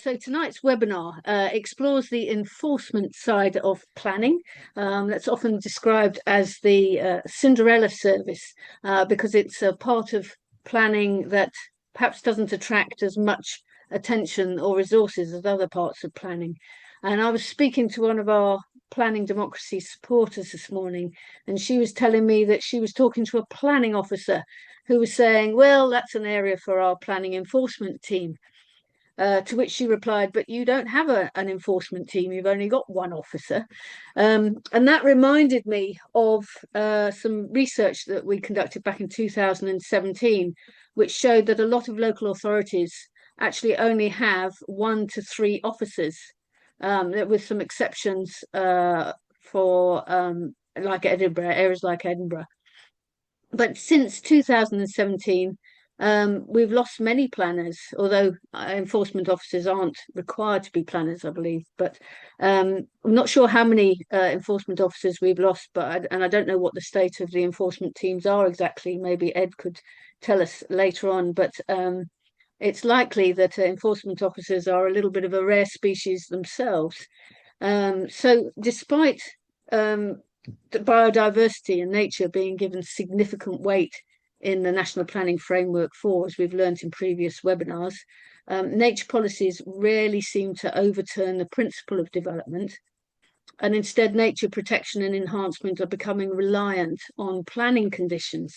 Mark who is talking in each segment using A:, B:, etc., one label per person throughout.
A: So tonight's webinar explores the enforcement side of planning. That's often described as the Cinderella service because it's a part of planning that perhaps doesn't attract as much attention or resources as other parts of planning. And I was speaking to one of our planning democracy supporters this morning, and she was telling me that she was talking to a planning officer who was saying, well, that's an area for our planning enforcement team. To which she replied, but you don't have an enforcement team, you've only got one officer. And that reminded me of some research that we conducted back in 2017, which showed that a lot of local authorities actually only have 1 to 3 officers, with some exceptions for like Edinburgh, areas like Edinburgh. But since 2017, we've lost many planners, although enforcement officers aren't required to be planners, I believe. But I'm not sure how many enforcement officers we've lost, and I don't know what the state of the enforcement teams are exactly. Maybe Ed could tell us later on. But it's likely that enforcement officers are a little bit of a rare species themselves. So despite biodiversity and nature being given significant weight in the National Planning Framework 4, as we've learned in previous webinars, nature policies rarely seem to overturn the principle of development, and instead nature protection and enhancement are becoming reliant on planning conditions.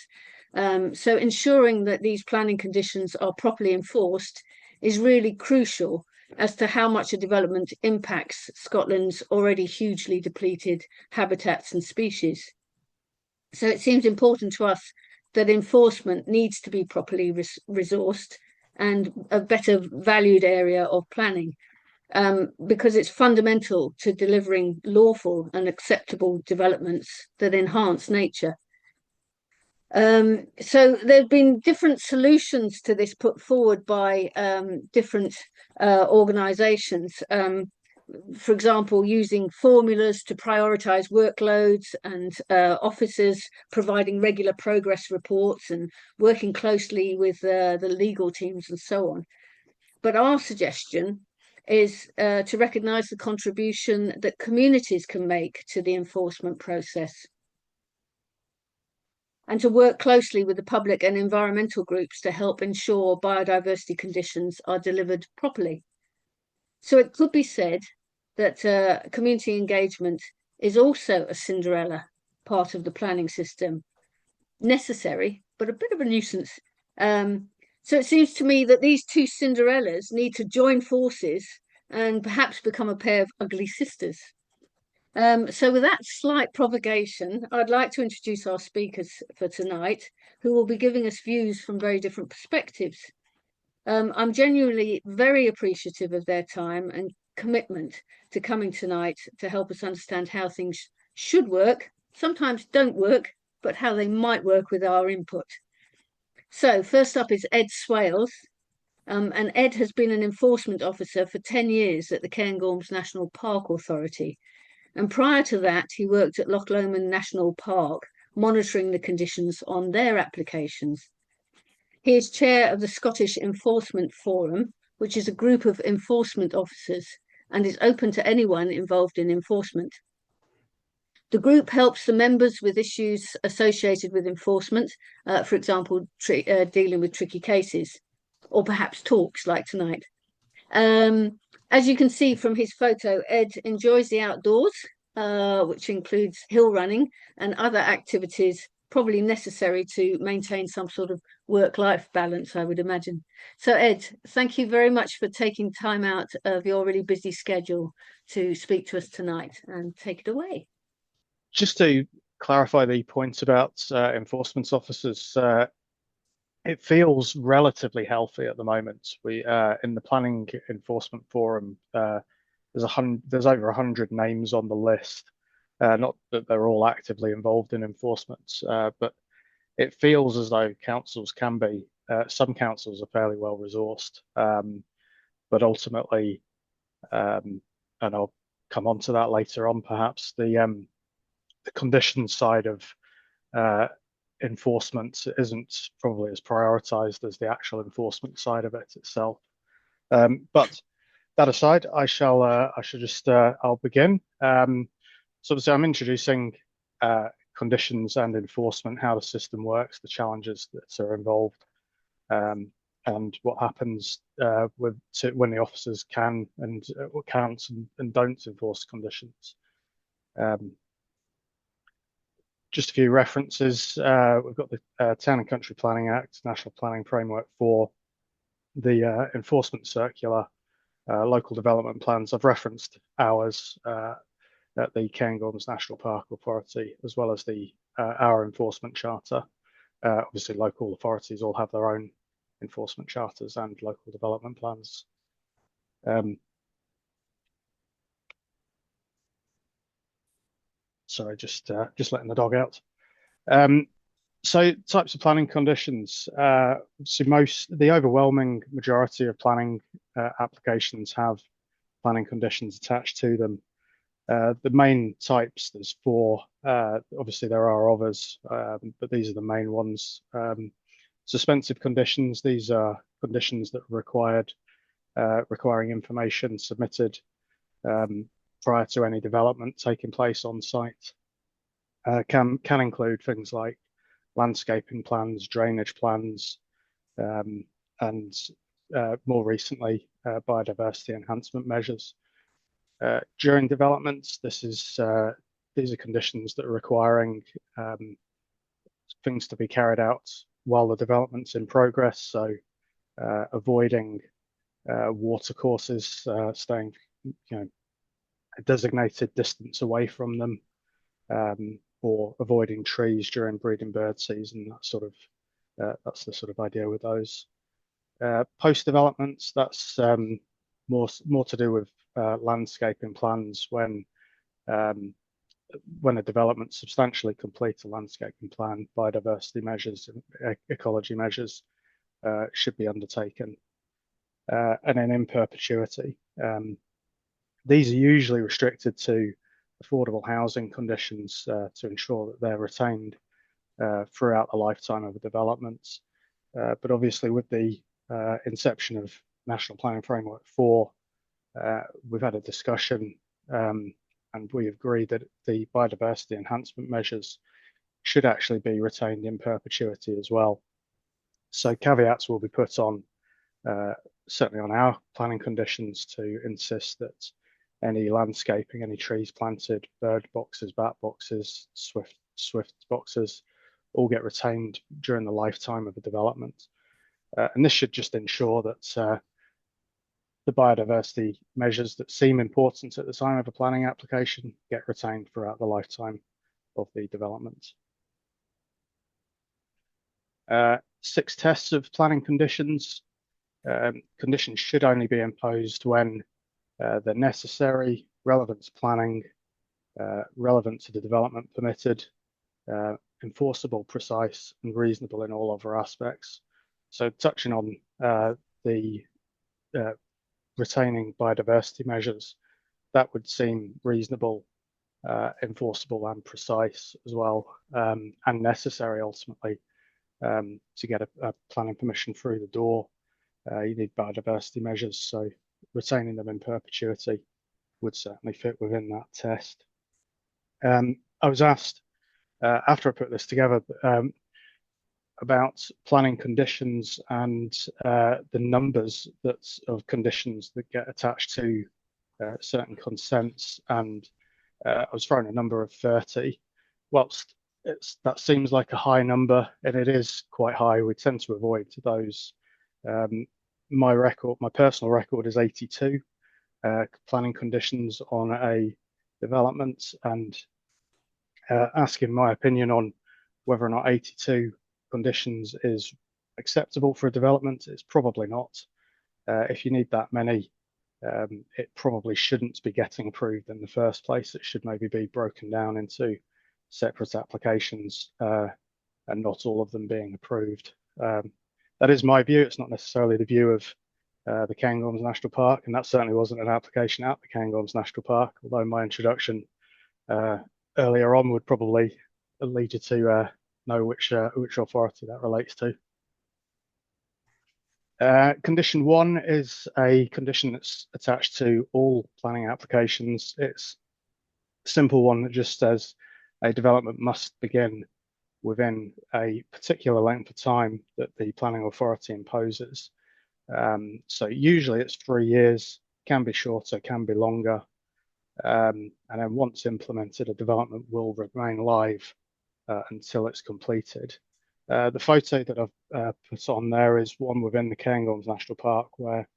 A: So ensuring that these planning conditions are properly enforced is really crucial as to how much a development impacts Scotland's already hugely depleted habitats and species. So it seems important to us that enforcement needs to be properly resourced and a better valued area of planning, because it's fundamental to delivering lawful and acceptable developments that enhance nature. So there've been different solutions to this put forward by different organisations. For example, using formulas to prioritise workloads and officers providing regular progress reports and working closely with the legal teams and so on. But our suggestion is to recognise the contribution that communities can make to the enforcement process, and to work closely with the public and environmental groups to help ensure biodiversity conditions are delivered properly. So it could be said that community engagement is also a Cinderella part of the planning system, necessary, but a bit of a nuisance. So it seems to me that these two Cinderellas need to join forces and perhaps become a pair of ugly sisters. So with that slight provocation, I'd like to introduce our speakers for tonight, who will be giving us views from very different perspectives. I'm genuinely very appreciative of their time and commitment to coming tonight to help us understand how things should work, sometimes don't work, but how they might work with our input. So first up is Ed Swales. And Ed has been an enforcement officer for 10 years at the Cairngorms National Park Authority. And prior to that, he worked at Loch Lomond National Park, monitoring the conditions on their applications. He is chair of the Scottish Enforcement Forum, which is a group of enforcement officers and is open to anyone involved in enforcement. The group helps the members with issues associated with enforcement, for example, dealing with tricky cases, or perhaps talks like tonight. As you can see from his photo, Ed enjoys the outdoors, which includes hill running and other activities probably necessary to maintain some sort of work-life balance, I would imagine. So Ed, thank you very much for taking time out of your really busy schedule to speak to us tonight, and take it away.
B: Just to clarify the point about enforcement officers, it feels relatively healthy at the moment. We in the Planning Enforcement Forum, there's over 100 names on the list. Not that they're all actively involved in enforcement, but it feels as though councils can be. Some councils are fairly well resourced, but ultimately, and I'll come on to that later on, perhaps the condition side of enforcement isn't probably as prioritized as the actual enforcement side of it itself. But that aside, I shall just I'll begin. So obviously I'm introducing conditions and enforcement, how the system works, the challenges that are involved, um, and what happens when the officers can and can't and don't enforce conditions. Just a few references. We've got the Town and Country Planning Act, National Planning Framework 4, the enforcement circular, local development plans. I've referenced ours at the Cairngorms National Park Authority, as well as our enforcement charter. Obviously, local authorities all have their own enforcement charters and local development plans. Sorry, just letting the dog out. So types of planning conditions. So the overwhelming majority of planning applications have planning conditions attached to them. The main types, there's four. Obviously, there are others, but these are the main ones. Suspensive conditions, these are conditions that are requiring information submitted prior to any development taking place on site. Can include things like landscaping plans, drainage plans, and more recently, biodiversity enhancement measures. During developments, these are conditions that are requiring things to be carried out while the development's in progress. So avoiding water courses, staying a designated distance away from them, or avoiding trees during breeding bird season. That's the sort of idea with those. Post developments, that's more to do with landscaping plans when a development substantially completes a landscaping plan, biodiversity measures, ecology measures should be undertaken. And then in perpetuity, these are usually restricted to affordable housing conditions to ensure that they're retained throughout the lifetime of the developments. But obviously with the inception of National Planning Framework 4, we've had a discussion and we agreed that the biodiversity enhancement measures should actually be retained in perpetuity as well. So caveats will be put on, certainly on our planning conditions, to insist that any landscaping, any trees planted, bird boxes, bat boxes, swift boxes, all get retained during the lifetime of the development. And this should just ensure that the biodiversity measures that seem important at the time of a planning application get retained throughout the lifetime of the development. 6 tests of planning conditions. Conditions should only be imposed when they're necessary, relevant to planning, relevant to the development permitted, enforceable, precise, and reasonable in all other aspects. So touching on the retaining biodiversity measures, that would seem reasonable, enforceable, and precise as well, and necessary ultimately to get a planning permission through the door. You need biodiversity measures, so retaining them in perpetuity would certainly fit within that test. I was asked after I put this together about planning conditions and the numbers of conditions that get attached to certain consents, and I was thrown a number of 30. Whilst that seems like a high number, and it is quite high, we tend to avoid those. My personal record is 82 planning conditions on a development, and asking my opinion on whether or not 82 conditions is acceptable for a development, it's probably not. If you need that many, it probably shouldn't be getting approved in the first place. It should maybe be broken down into separate applications and not all of them being approved. That is my view. It's not necessarily the view of the Cairngorms National Park, and that certainly wasn't an application at the Cairngorms National Park, although my introduction earlier on would probably lead you to know which authority that relates to. Condition 1 is a condition that's attached to all planning applications. It's a simple one that just says a development must begin within a particular length of time that the planning authority imposes. So usually it's 3 years, can be shorter, can be longer. And then once implemented, a development will remain live until it's completed. The photo that I've put on there is one within the Cairngorms National Park where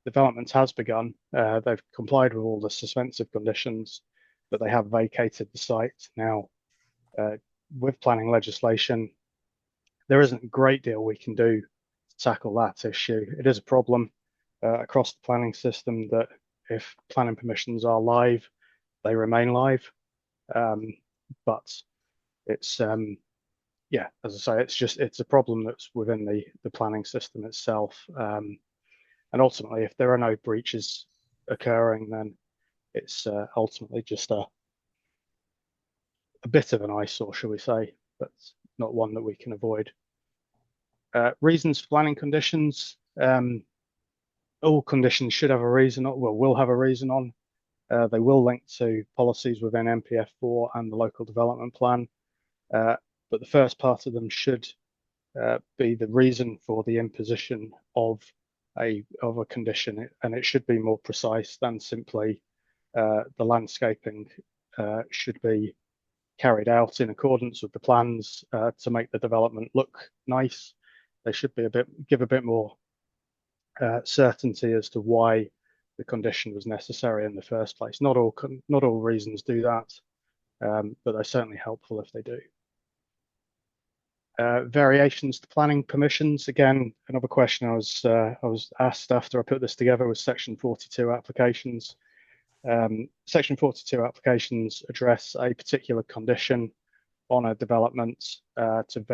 B: development has begun. They've complied with all the suspensive conditions, but they have vacated the site. Now, with planning legislation, there isn't a great deal we can do to tackle that issue. It is a problem across the planning system that if planning permissions are live, they remain live. But it's yeah, as I say, it's a problem that's within the planning system itself. And ultimately, if there are no breaches occurring, then it's ultimately just a bit of an eyesore, shall we say, but not one that we can avoid. Reasons for planning conditions. All conditions should have a reason, well, will have a reason on. They will link to policies within NPF4 and the local development plan. But the first part of them should be the reason for the imposition of a condition, and it should be more precise than simply the landscaping should be carried out in accordance with the plans to make the development look nice. They should be give a bit more certainty as to why the condition was necessary in the first place. Not all reasons do that, but they're certainly helpful if they do. Variations to planning permissions. Again, another question I was asked after I put this together was Section 42 applications. Section 42 applications address a particular condition on a development to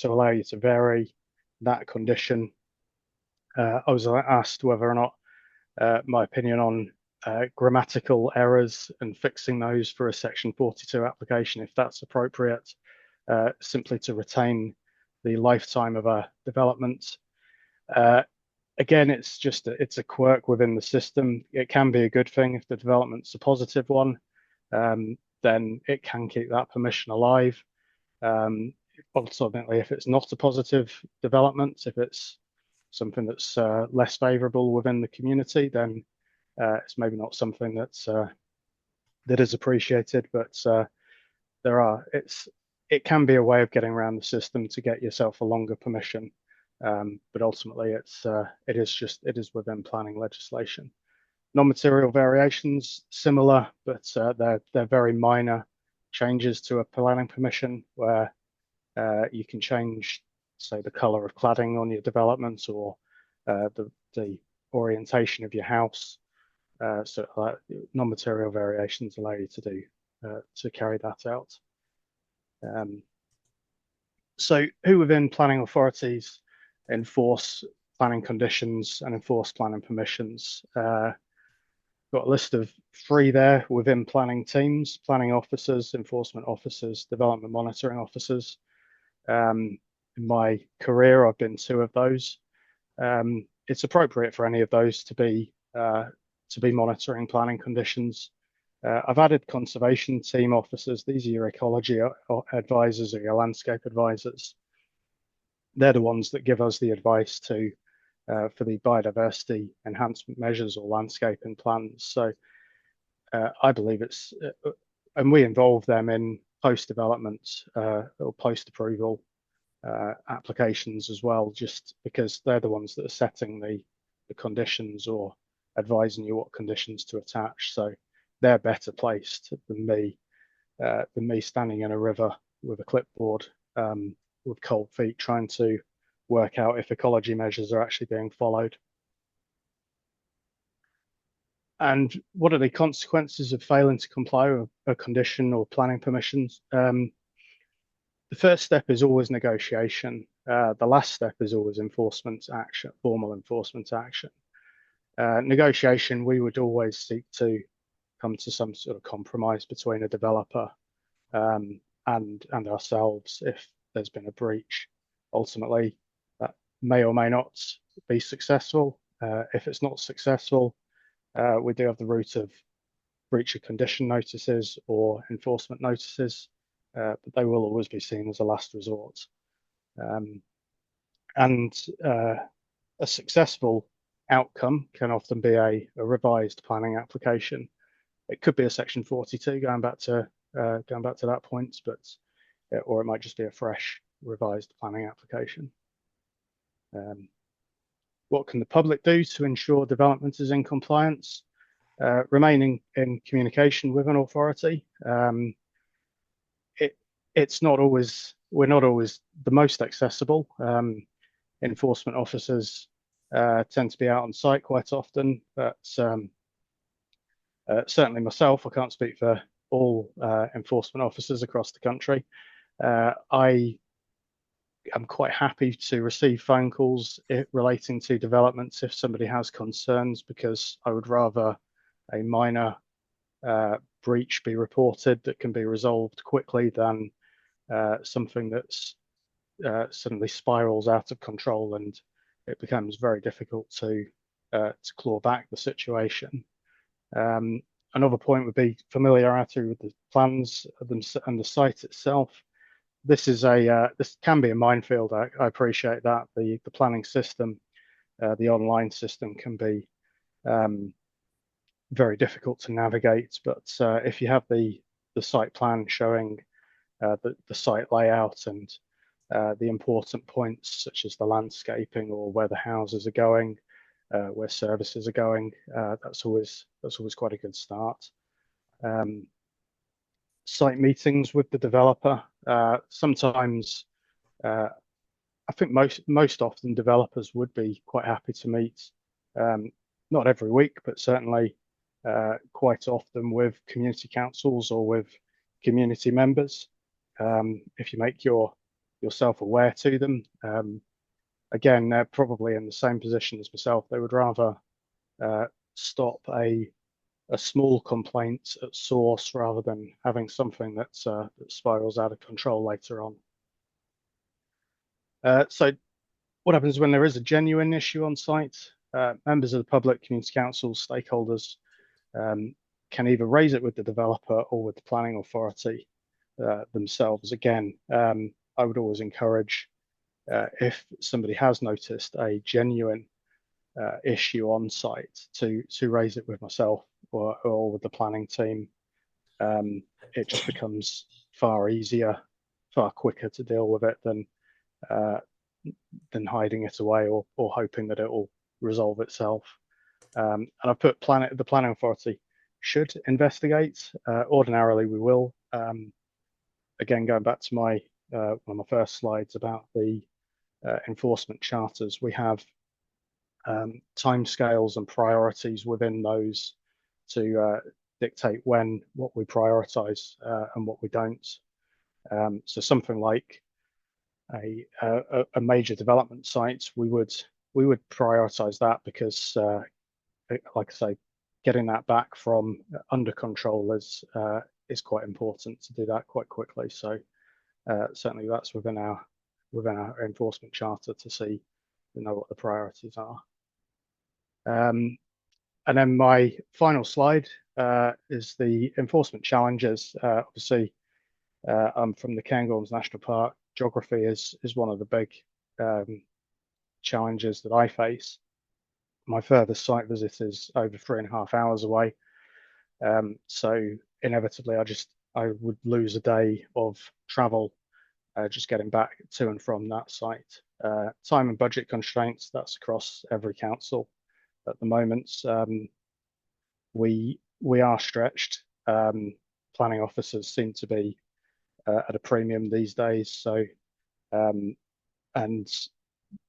B: allow you to vary that condition. I was asked whether or not my opinion on grammatical errors and fixing those for a Section 42 application, if that's appropriate. Simply to retain the lifetime of a development. Again, it's a quirk within the system. It can be a good thing if the development's a positive one, then it can keep that permission alive. Ultimately, if it's not a positive development, if it's something that's less favourable within the community, then it's maybe not something that is appreciated. But it can be a way of getting around the system to get yourself a longer permission, but ultimately it is within planning legislation. Non-material variations, similar, but they're very minor changes to a planning permission where you can change, say, the colour of cladding on your development or the orientation of your house. So non-material variations allow you to carry that out. So who within planning authorities enforce planning conditions and enforce planning permissions? Got a list of 3 there within planning teams: planning officers, enforcement officers, development monitoring officers. In my career, I've been 2 of those. It's appropriate for any of those to be monitoring planning conditions. I've added conservation team officers. These are your ecology advisors or your landscape advisors. They're the ones that give us the advice for the biodiversity enhancement measures or landscaping plans. So I believe and we involve them in post-development or post-approval applications as well, just because they're the ones that are setting the conditions or advising you what conditions to attach. So they're better placed than me standing in a river with a clipboard with cold feet trying to work out if ecology measures are actually being followed. And what are the consequences of failing to comply with a condition or planning permissions? The first step is always negotiation. The last step is always enforcement action, formal enforcement action. Negotiation, we would always seek to come to some sort of compromise between a developer and ourselves if there's been a breach. Ultimately, that may or may not be successful. If it's not successful, we do have the route of breach of condition notices or enforcement notices, but they will always be seen as a last resort. And a successful outcome can often be a revised planning application. It could be a Section 42 going back to that point, but or it might just be a fresh revised planning application. What can the public do to ensure development is in compliance? Remaining in communication with an authority. It's not always, we're not always the most accessible. Enforcement officers tend to be out on site quite often, but certainly myself, I can't speak for all enforcement officers across the country. I am quite happy to receive phone calls relating to developments if somebody has concerns, because I would rather a minor breach be reported that can be resolved quickly than something that's suddenly spirals out of control and it becomes very difficult to claw back the situation. Another point would be familiarity with the plans and the site itself. This can be a minefield. I appreciate that the planning system, the online system, can be very difficult to navigate. But if you have the site plan showing the site layout and the important points such as the landscaping or where the houses are going, where services are going, that's always quite a good start. Site meetings with the developer. Sometimes, I think most often developers would be quite happy to meet, not every week, but certainly quite often with community councils or with community members. If you make yourself aware to them, again, they're probably in the same position as myself. They would rather stop a small complaint at source rather than having something that spirals out of control later on. So what happens when there is a genuine issue on site? Members of the public, community councils, stakeholders can either raise it with the developer or with the planning authority themselves. Again, I would always encourage, if somebody has noticed a genuine issue on site, to raise it with myself or with the planning team. It just becomes far easier, far quicker to deal with it than hiding it away or hoping that it will resolve itself. And I've put the planning authority should investigate. Ordinarily, we will. Again, going back to one of my first slides about the enforcement charters, we have timescales and priorities within those to dictate what we prioritize and what we don't. So something like a major development site, we would prioritize that because, like I say, getting that back from under control is quite important to do that quite quickly. So certainly that's within our enforcement charter to see, what the priorities are. And then my final slide is the enforcement challenges. Obviously, I'm from the Cairngorms National Park. Geography is one of the big challenges that I face. My furthest site visit is over 3.5 hours away. So inevitably, I would lose a day of travel just getting back to and from that site. Time and budget constraints, that's across every council at the moment. We are stretched. Planning officers seem to be at a premium these days. So, and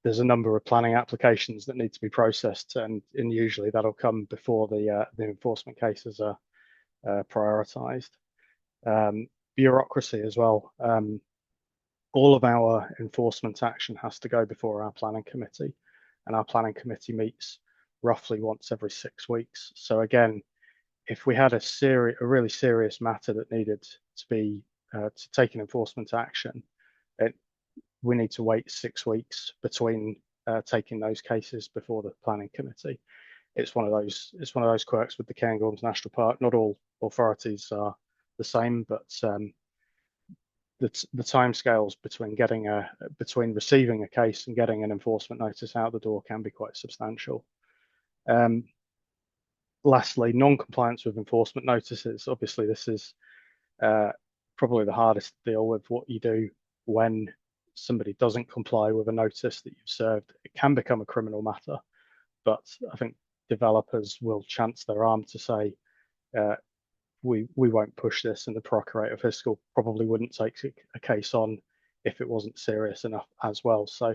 B: there's a number of planning applications that need to be processed, and usually that'll come before the enforcement cases are prioritised. Bureaucracy as well. All of our enforcement action has to go before our planning committee, and our planning committee meets roughly once every 6 weeks. So again, if we had a really serious matter that needed to be to take an enforcement action, we need to wait 6 weeks between taking those cases before the planning committee. It's one of those quirks with the Cairngorms National Park. Not all authorities are the same, but the timescales between receiving a case and getting an enforcement notice out the door can be quite substantial. Lastly, non-compliance with enforcement notices. Obviously, this is probably the hardest to deal with. What you do when somebody doesn't comply with a notice that you've served, it can become a criminal matter. But I think developers will chance their arm to say, we won't push this, and the Procurator Fiscal probably wouldn't take a case on if it wasn't serious enough as well. So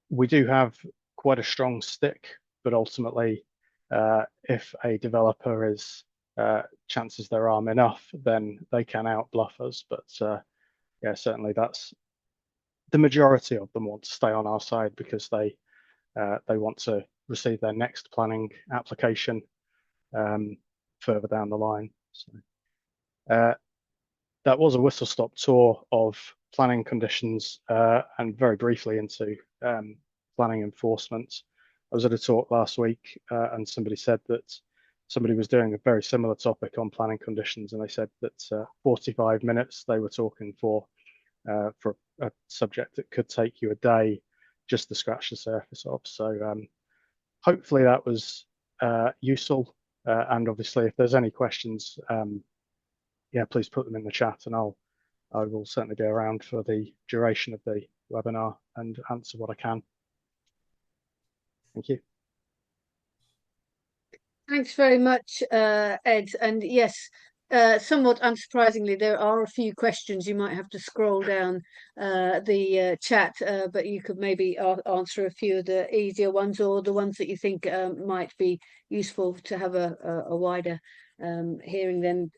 B: we do have quite a strong stick, but ultimately, if a developer chances their arm enough, then they can outbluff us. But yeah, certainly that's the majority of them want to stay on our side because they want to receive their next planning application further down the line. So that was a whistle-stop tour of planning conditions and very briefly into planning enforcement. I was at a talk last week and somebody said that somebody was doing a very similar topic on planning conditions, and they said that 45 minutes they were talking for a subject that could take you a day just to scratch the surface of. So hopefully that was useful. And obviously, if there's any questions, yeah, please put them in the chat, and I will certainly be around for the duration of the webinar and answer what I can. Thank you.
A: Thanks very much, Ed. And yes, somewhat unsurprisingly, there are a few questions. You might have to scroll down the chat, but you could maybe answer a few of the easier ones or the ones that you think might be useful to have a wider hearing. Then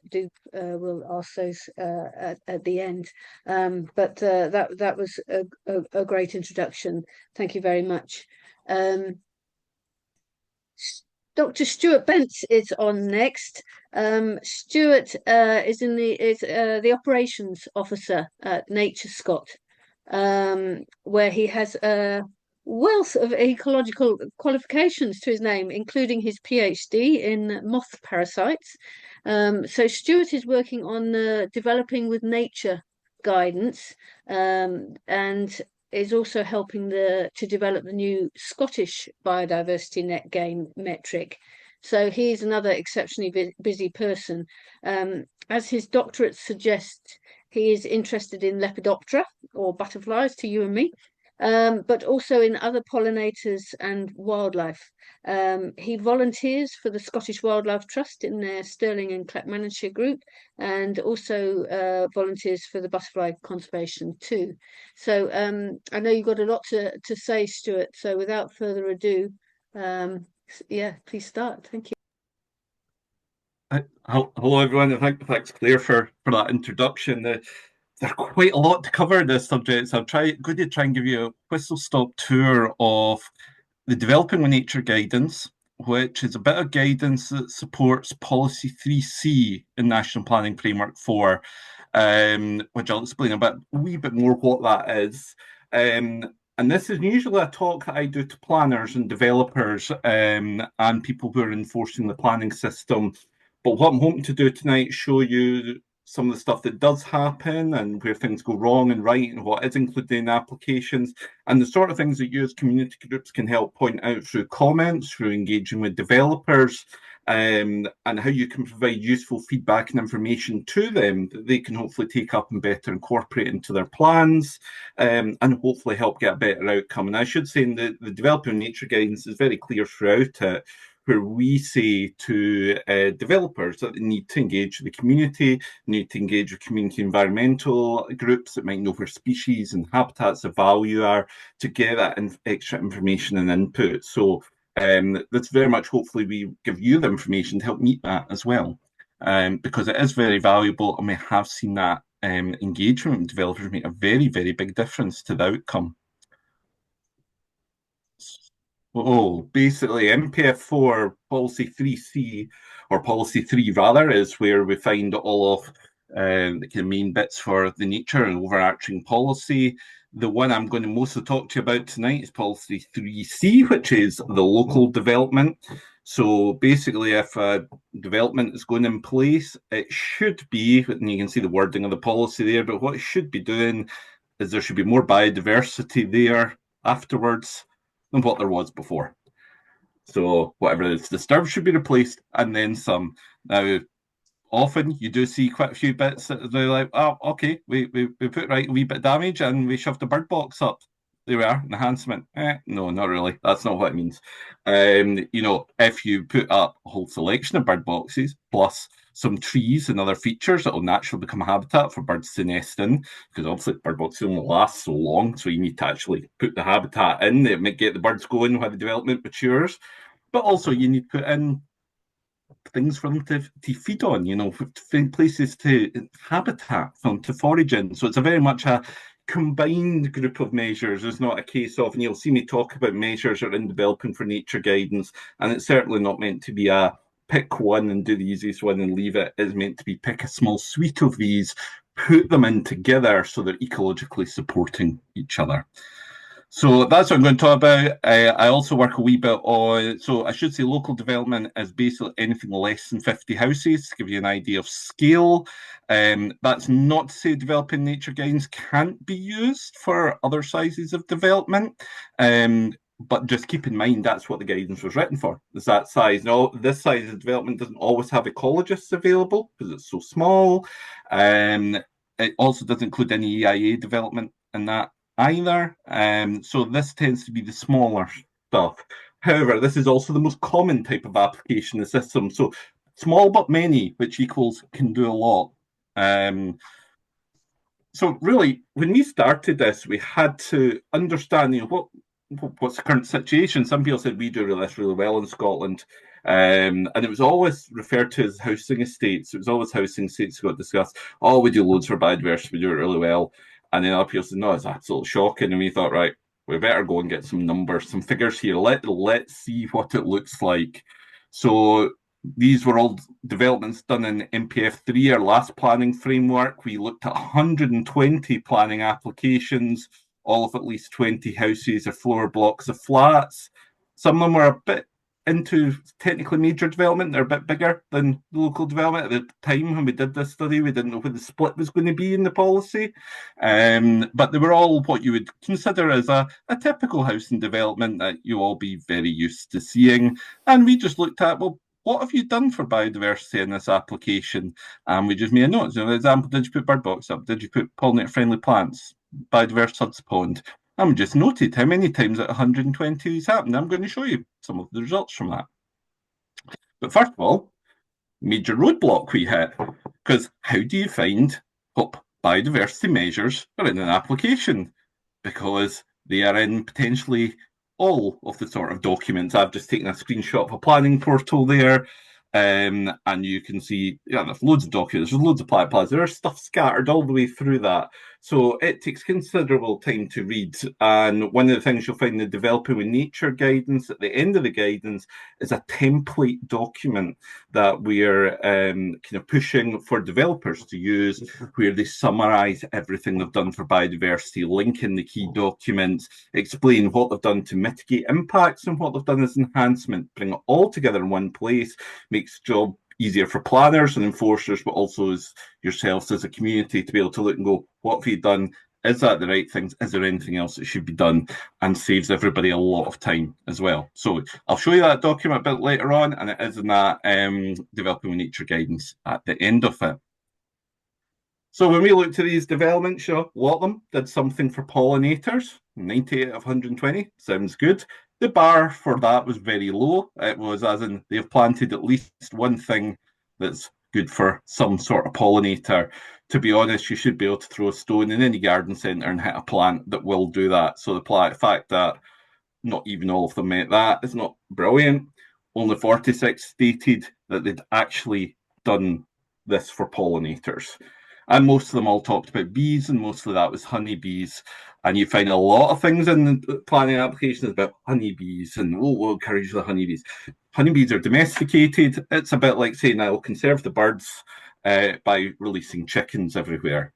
A: we'll ask those at the end. But that was a great introduction. Thank you very much. Dr. Stuart Bentz is on next. Stuart is the operations officer at Nature Scott, where he has a wealth of ecological qualifications to his name, including his PhD in moth parasites. So Stuart is working on developing with nature guidance and is also helping to develop the new Scottish biodiversity net gain metric. So he's another exceptionally busy person. As his doctorate suggests, he is interested in Lepidoptera, or butterflies to you and me, but also in other pollinators and wildlife. He volunteers for the Scottish Wildlife Trust in their Stirling and Clackmannanshire group, and also volunteers for the butterfly conservation too. So I know you've got a lot to say, Stuart. So without further ado, yeah, please start. Thank you.
C: Hello, everyone. Thanks, Claire, for that introduction. There's quite a lot to cover in this subject, so I'm going to try and give you a whistle-stop tour of the Developing with Nature guidance, which is a bit of guidance that supports Policy 3C in National Planning Framework 4, which I'll explain a wee bit more what that is. And this is usually a talk that I do to planners and developers and people who are enforcing the planning system. But what I'm hoping to do tonight is show you some of the stuff that does happen and where things go wrong and right and what is included in applications and the sort of things that you as community groups can help point out through comments, through engaging with developers, and how you can provide useful feedback and information to them that they can hopefully take up and better incorporate into their plans, and hopefully help get a better outcome. And I should say the Developing Nature guidance is very clear throughout it, where we say to developers that they need to engage with the community, need to engage with community environmental groups that might know where species and habitats of value are to get that extra information and input. So that's very much, hopefully, we give you the information to help meet that as well, because it is very valuable, and we have seen that engagement with developers make a very, very big difference to the outcome. Basically, MPF4 Policy 3C, or Policy 3 rather, is where we find all of the kind of main bits for the nature and overarching policy. The one I'm going to mostly talk to you about tonight is policy 3C, which is the local development. So basically, if a development is going in place, it should be, and you can see the wording of the policy there, but what it should be doing is there should be more biodiversity there afterwards than what there was before. So whatever is disturbed should be replaced, and then some. Now, often you do see quite a few bits that they're like, oh, okay, we put right a wee bit of damage and we shoved the bird box up. There we are, enhancement. No, not really. That's not what it means. If you put up a whole selection of bird boxes plus some trees and other features that will naturally become a habitat for birds to nest in, because obviously bird boxes only last so long, so you need to actually put the habitat in that might get the birds going while the development matures. But also you need to put in things for them to feed on, places to habitat for them to forage in. So it's a very much a combined group of measures. It's not a case of, and you'll see me talk about measures that are in developing for nature guidance, and it's certainly not meant to be a pick one and do the easiest one and leave it. It's meant to be pick a small suite of these, put them in together so they're ecologically supporting each other. So that's what I'm going to talk about. I also work a wee bit on, so I should say local development is basically anything less than 50 houses, to give you an idea of scale. That's not to say developing nature guidance can't be used for other sizes of development. But just keep in mind that's what the guidance was written for, is that size. Now, this size of development doesn't always have ecologists available because it's so small. It also doesn't include any EIA development in that either. So this tends to be the smaller stuff. However, this is also the most common type of application in the system. So small but many, which equals can do a lot. So really, when we started this, we had to understand, what's the current situation. Some people said we do this really well in Scotland. And it was always referred to as housing estates. It was always housing estates got discussed. Oh, we do loads for biodiversity, we do it really well. And then other people said, no, it's absolutely shocking. And we thought, right, we better go and get some numbers, some figures here. Let's see what it looks like. So these were all developments done in MPF3, our last planning framework. We looked at 120 planning applications, all of at least 20 houses or floor blocks of flats. Some of them were a bit into technically major development. They're a bit bigger than local development. At the time when we did this study, we didn't know what the split was going to be in the policy. But they were all what you would consider as a typical housing development that you all be very used to seeing. And we just looked at, well, what have you done for biodiversity in this application? And we just made a note. So, for example, did you put bird box up? Did you put pollinator-friendly plants? Biodiverse suds pond? And we just noted how many times at 120 these happened. I'm going to show you some of the results from that. But first of all, major roadblock we hit. Because how do you find what biodiversity measures are in an application? Because they are in potentially all of the sort of documents. I've just taken a screenshot of a planning portal there. And you can see, there's loads of documents, there's loads of plans. There's stuff scattered all the way through that. So it takes considerable time to read. And one of the things you'll find in the Developing with Nature guidance, at the end of the guidance, is a template document that we're kind of pushing for developers to use, where they summarize everything they've done for biodiversity, link in the key documents, explain what they've done to mitigate impacts and what they've done as enhancement, bring it all together in one place, makes the job easier for planners and enforcers, but also as yourselves as a community to be able to look and go, what have you done? Is that the right things? Is there anything else that should be done? And saves everybody a lot of time as well. So I'll show you that document a bit later on, and it is in that Developing with Nature guidance at the end of it. So when we looked at these developments, a lot of them did something for pollinators. 98 of 120 sounds good. The bar for that was very low. It was as in they've planted at least one thing that's good for some sort of pollinator. To be honest, you should be able to throw a stone in any garden centre and hit a plant that will do that. So the fact that not even all of them met that is not brilliant. Only 46 stated that they'd actually done this for pollinators. And most of them all talked about bees, and mostly that was honeybees. And you find a lot of things in the planning applications about honeybees and we'll encourage the honeybees. Honeybees are domesticated. It's a bit like saying I'll conserve the birds by releasing chickens everywhere.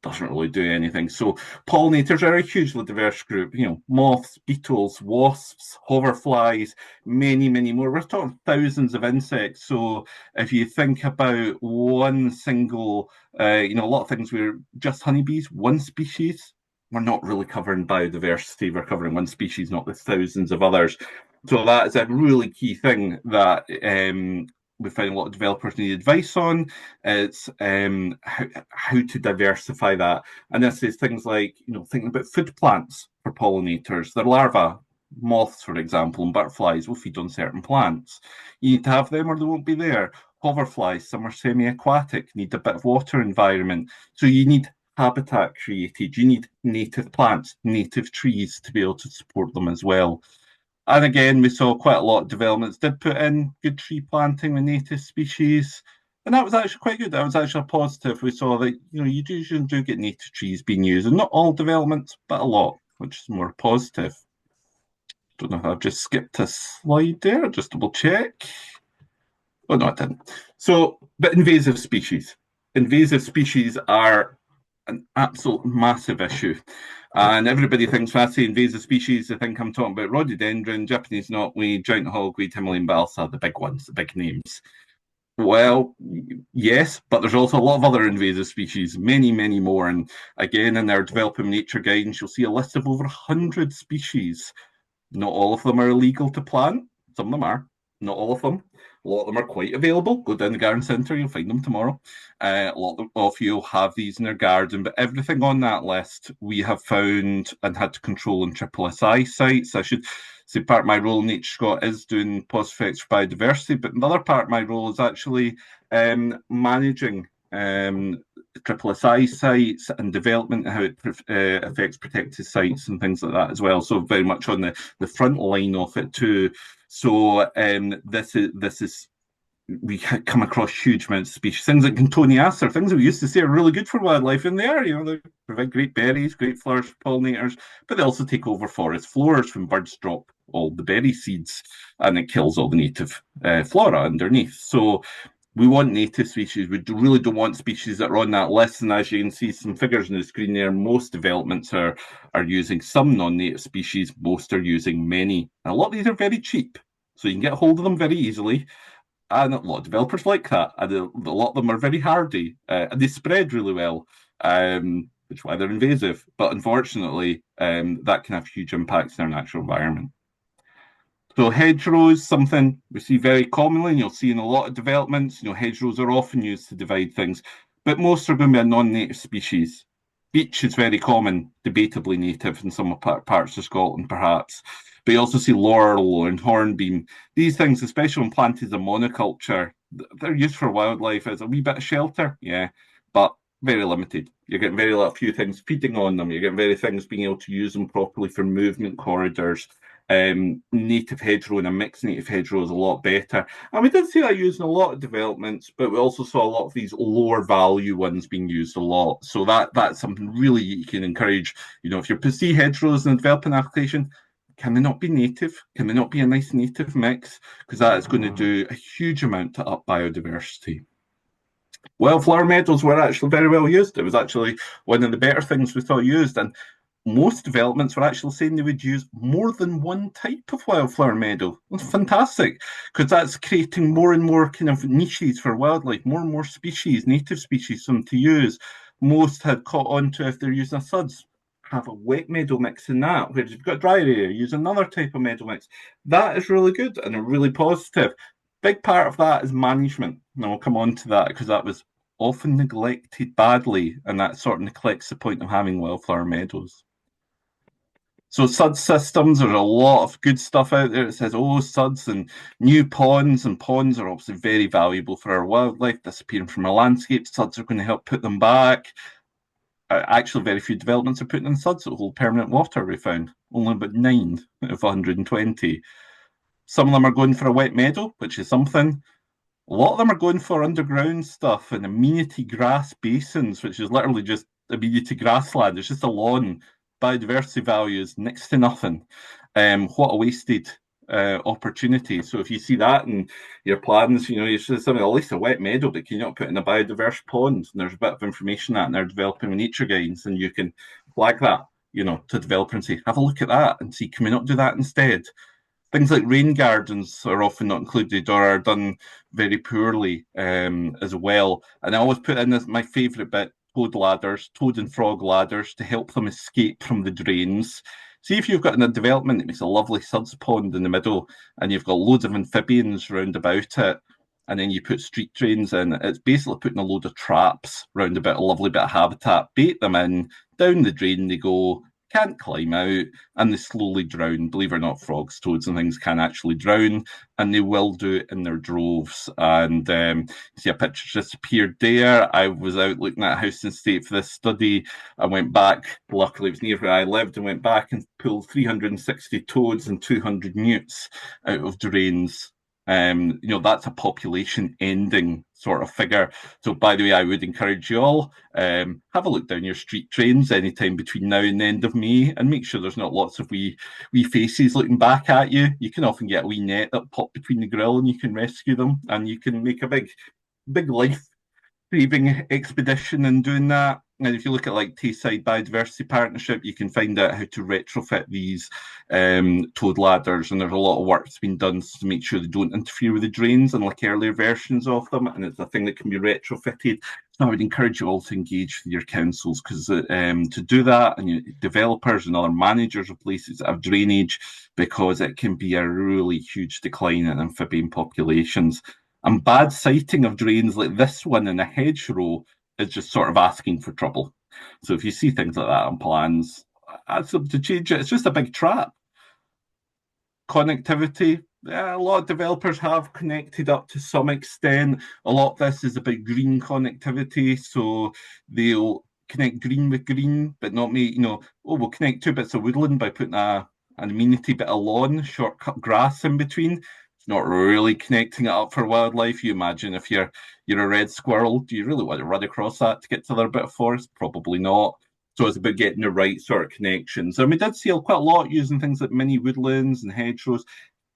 C: Doesn't really do anything. So pollinators are a hugely diverse group. You know, moths, beetles, wasps, hoverflies, many, many more. We're talking thousands of insects. So if you think about one single, you know, a lot of things we're just honeybees, one species. We're not really covering biodiversity. We're covering one species, not the thousands of others. So that is a really key thing that we find a lot of developers need advice on. It's how to diversify that. And this is things like, you know, thinking about food plants for pollinators. Their larvae, moths, for example, and butterflies will feed on certain plants. You need to have them or they won't be there. Hoverflies, some are semi-aquatic, need a bit of water environment. So you need habitat created. You need native plants, native trees to be able to support them as well. And again, we saw quite a lot of developments did put in good tree planting with native species. And that was actually quite good. That was actually a positive. We saw that, you know, you usually do get native trees being used, and not all developments, but a lot, which is more positive. Don't know if I've just skipped a slide there. Just double check. Oh, no, I didn't. So, but invasive species. Invasive species are an absolute massive issue. And everybody thinks when I say invasive species, they think I'm talking about rhododendron, Japanese knotweed, giant hogweed, Himalayan balsa, the big ones, the big names. Well, yes, but there's also a lot of other invasive species, many, many more. And again, in our developing nature guidance, you'll see a list of over 100 species. Not all of them are illegal to plant. Some of them are. Not all of them. A lot of them are quite available. Go down the garden centre, you'll find them tomorrow. A lot of you have these in their garden, but everything on that list we have found and had to control in SSSI sites. I should say part of my role in Nature Scott is doing positive effects for biodiversity, but another part of my role is actually managing SSSI sites and development and how it affects protected sites and things like that as well. So very much on the front line of it too. So this is we come across huge amounts of species. Things like contoniaster, things that we used to say are really good for wildlife, and they are. You know, they provide great berries, great flowers for pollinators, but they also take over forest floors when birds drop all the berry seeds, and it kills all the native flora underneath. So we want native species. We really don't want species that are on that list. And as you can see some figures on the screen there, most developments are using some non-native species. Most are using many. And a lot of these are very cheap, so you can get hold of them very easily. And a lot of developers like that. And a lot of them are very hardy, and they spread really well, which is why they're invasive. But unfortunately, that can have huge impacts in our natural environment. So hedgerows, something we see very commonly, and you'll see in a lot of developments. You know, hedgerows are often used to divide things, but most are going to be a non-native species. Beech is very common, debatably native in some parts of Scotland, perhaps. But you also see laurel and hornbeam. These things, especially when planted as a monoculture, they're used for wildlife as a wee bit of shelter, yeah, but very limited. You're getting very few things feeding on them. You're getting very things being able to use them properly for movement corridors. Native hedgerow and a mixed native hedgerow is a lot better. And we did see that used in a lot of developments, but we also saw a lot of these lower value ones being used a lot. So that's something really you can encourage. You know, if you see hedgerows in a developing application, can they not be native? Can they not be a nice native mix? Because that is going to do a huge amount to up biodiversity. Wildflower meadows were actually very well used. It was actually one of the better things we saw used. And most developments were actually saying they would use more than one type of wildflower meadow. That's fantastic, because that's creating more and more kind of niches for wildlife, more and more species, native species, for them to use. Most had caught on to, if they're using a suds, have a wet meadow mix in that. Whereas if you've got dry area, use another type of meadow mix. That is really good and really positive. Big part of that is management. And I'll come on to that because that was often neglected badly, and that sort of neglects the point of having wildflower meadows. So SUD systems, there's a lot of good stuff out there. It says, oh, SUDs and new ponds, and ponds are obviously very valuable for our wildlife, disappearing from our landscape. SUDs are going to help put them back. Actually, very few developments are putting in SUDs that hold permanent water, we found. Only about 9 out of 120. Some of them are going for a wet meadow, which is something. A lot of them are going for underground stuff and amenity grass basins, which is literally just amenity grassland. It's just a lawn. Biodiversity value is next to nothing. What a wasted opportunity. So if you see that in your plans, you should have something, at least a wet meadow, but can you not put in a biodiverse pond? And there's a bit of information that, and they're developing nature guides, and you can flag that, to developers and say, have a look at that and see, can we not do that instead? Things like rain gardens are often not included or are done very poorly as well. And I always put in this, my favourite bit, toad and frog ladders to help them escape from the drains. See if you've got a development that makes a lovely suds pond in the middle and you've got loads of amphibians round about it, and then you put street drains in, it's basically putting a load of traps round about a lovely bit of habitat, bait them in, down the drain they go, can't climb out, and they slowly drown. Believe it or not, frogs, toads, and things can actually drown, and they will do it in their droves. And you see a picture just appeared there. I was out looking at a house and estate for this study. I went back, luckily it was near where I lived, and went back and pulled 360 toads and 200 newts out of drains. That's a population ending sort of figure. So, by the way, I would encourage you all, have a look down your street drains anytime between now and the end of May and make sure there's not lots of wee faces looking back at you. You can often get a wee net that pop between the grill and you can rescue them, and you can make a big life-saving expedition in doing that. And if you look at like Tayside Biodiversity Partnership, you can find out how to retrofit these toad ladders, and there's a lot of work that's been done to make sure they don't interfere with the drains, unlike earlier versions of them, and it's a thing that can be retrofitted. So I would encourage you all to engage with your councils, because to do that, and developers and other managers of places that have drainage, because it can be a really huge decline in amphibian populations. And bad siting of drains like this one in a hedgerow is just sort of asking for trouble. So if you see things like that on plans, ask them to change it. It's just a big trap. Connectivity, a lot of developers have connected up to some extent. A lot of this is about green connectivity, so they'll connect green with green, but not make, we'll connect 2 bits of woodland by putting an amenity bit of lawn, shortcut grass in between. It's not really connecting it up for wildlife. You imagine if you're a red squirrel, do you really want to run across that to get to their bit of forest? Probably not. So it's about getting the right sort of connections. And we did see quite a lot using things like mini woodlands and hedgerows.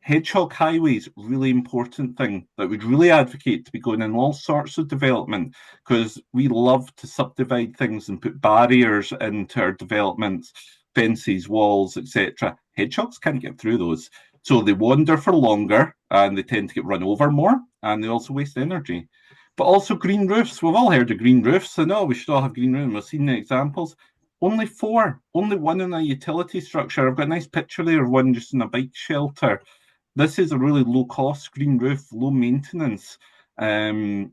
C: Hedgehog highways, really important thing that we'd really advocate to be going in all sorts of development, because we love to subdivide things and put barriers into our developments, fences, walls, etc. Hedgehogs can't get through those. So they wander for longer and they tend to get run over more, and they also waste energy. But also green roofs. We've all heard of green roofs. I know we should all have green roofs. We've seen the examples. Only 4, only one in a utility structure. I've got a nice picture there of one just in a bike shelter. This is a really low cost green roof, low maintenance. And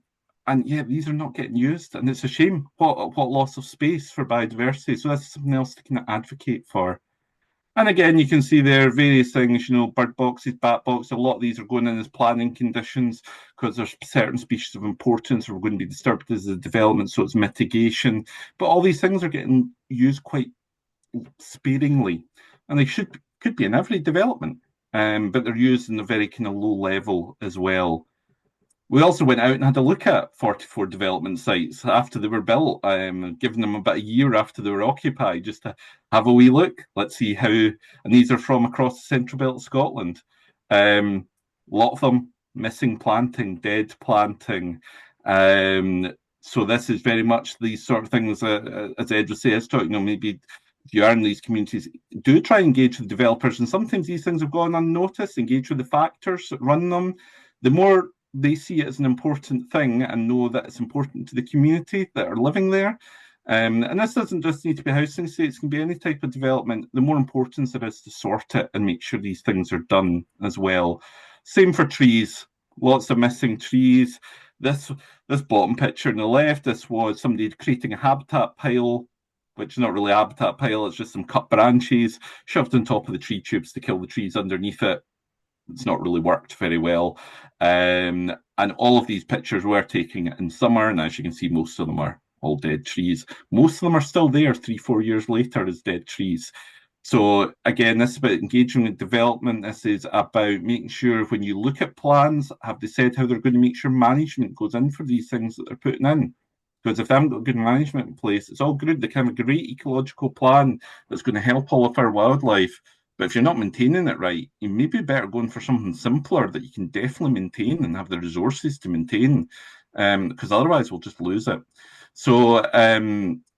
C: yeah, these are not getting used. And it's a shame. What loss of space for biodiversity. So that's something else to kind of advocate for. And again, you can see there various things, bird boxes, bat boxes. A lot of these are going in as planning conditions because there's certain species of importance are going to be disturbed as a development, so it's mitigation. But all these things are getting used quite sparingly, and they could be in every development, but they're used in a very kind of low level as well. We also went out and had a look at 44 development sites after they were built, giving them about a year after they were occupied, just to have a wee look. Let's see how, and these are from across the central belt of Scotland. A lot of them missing planting, dead planting. So this is very much these sort of things, as Ed was saying, maybe if you are in these communities, do try and engage with developers. And sometimes these things have gone unnoticed, engage with the factors that run them. The more they see it as an important thing and know that it's important to the community that are living there. And this doesn't just need to be housing estates, it can be any type of development. The more importance there is to sort it and make sure these things are done as well. Same for trees, lots of missing trees. This bottom picture on the left, this was somebody creating a habitat pile, which is not really a habitat pile, it's just some cut branches shoved on top of the tree tubes to kill the trees underneath it. It's not really worked very well. And all of these pictures were taken in summer, and as you can see, most of them are all dead trees. Most of them are still there 3-4 years later as dead trees. So again, this is about engaging with development. This is about making sure when you look at plans, have they said how they're going to make sure management goes in for these things that they're putting in? Because if they haven't got good management in place, it's all good. They can have a great ecological plan that's going to help all of our wildlife. But if you're not maintaining it right, you may be better going for something simpler that you can definitely maintain and have the resources to maintain, because otherwise we'll just lose it. So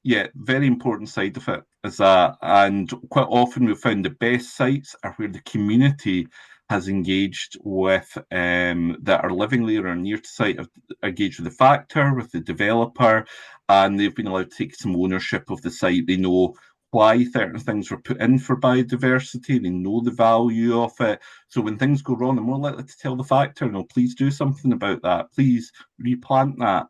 C: yeah, very important side of it is that, and quite often we've found the best sites are where the community has engaged with that are living there or near to site, have engaged with the factor, with the developer, and they've been allowed to take some ownership of the site. They know why certain things were put in for biodiversity. They know the value of it. So when things go wrong, they're more likely to tell the factor, no, please do something about that. Please replant that.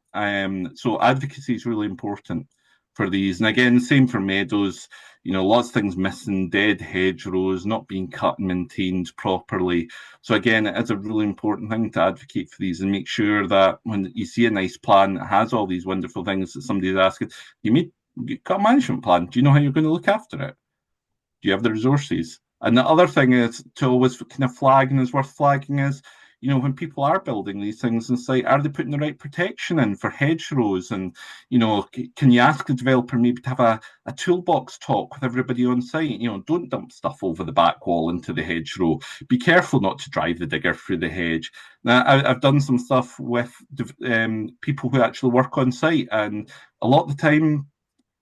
C: So advocacy is really important for these. And again, same for meadows. You know, lots of things missing, dead hedgerows, not being cut and maintained properly. So again, it is a really important thing to advocate for these and make sure that when you see a nice plan that has all these wonderful things that somebody's asking, you've got a management plan. Do you know how you're going to look after it? Do you have the resources? And the other thing is to always kind of flag, and is worth flagging, is, you know, when people are building these things and say, are they putting the right protection in for hedgerows? And, you know, can you ask the developer maybe to have a toolbox talk with everybody on site? You know, don't dump stuff over the back wall into the hedgerow. Be careful not to drive the digger through the hedge. Now, I've done some stuff with people who actually work on site, and a lot of the time,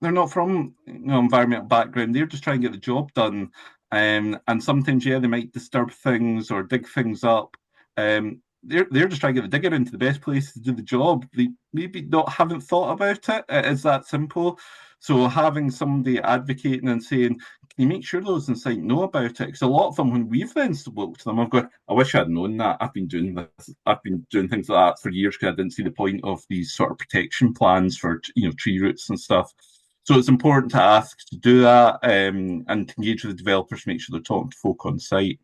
C: they're not from, you know, environmental background. They're just trying to get the job done. And sometimes, yeah, they might disturb things or dig things up. They're just trying to get the digger into the best place to do the job. They maybe haven't thought about it. It is that simple. So having somebody advocating and saying, can you make sure those on site know about it? Because a lot of them, when we've then spoke to them, I've got, I wish I'd known that. I've been doing this. I've been doing things like that for years because I didn't see the point of these sort of protection plans for, you know, tree roots and stuff. So it's important to ask to do that, and to engage with the developers to make sure they're talking to folk on site.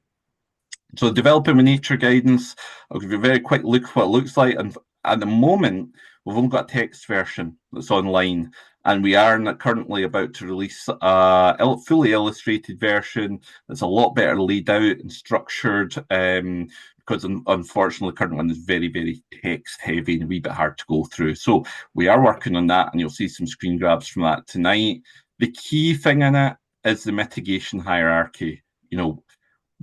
C: So developing with nature guidance, I'll give you a very quick look at what it looks like. And at the moment, we've only got a text version that's online. And we are currently about to release a fully illustrated version that's a lot better laid out and structured, because unfortunately the current one is very, very text heavy and a wee bit hard to go through. So we are working on that, and you'll see some screen grabs from that tonight. The key thing in it is the mitigation hierarchy. You know,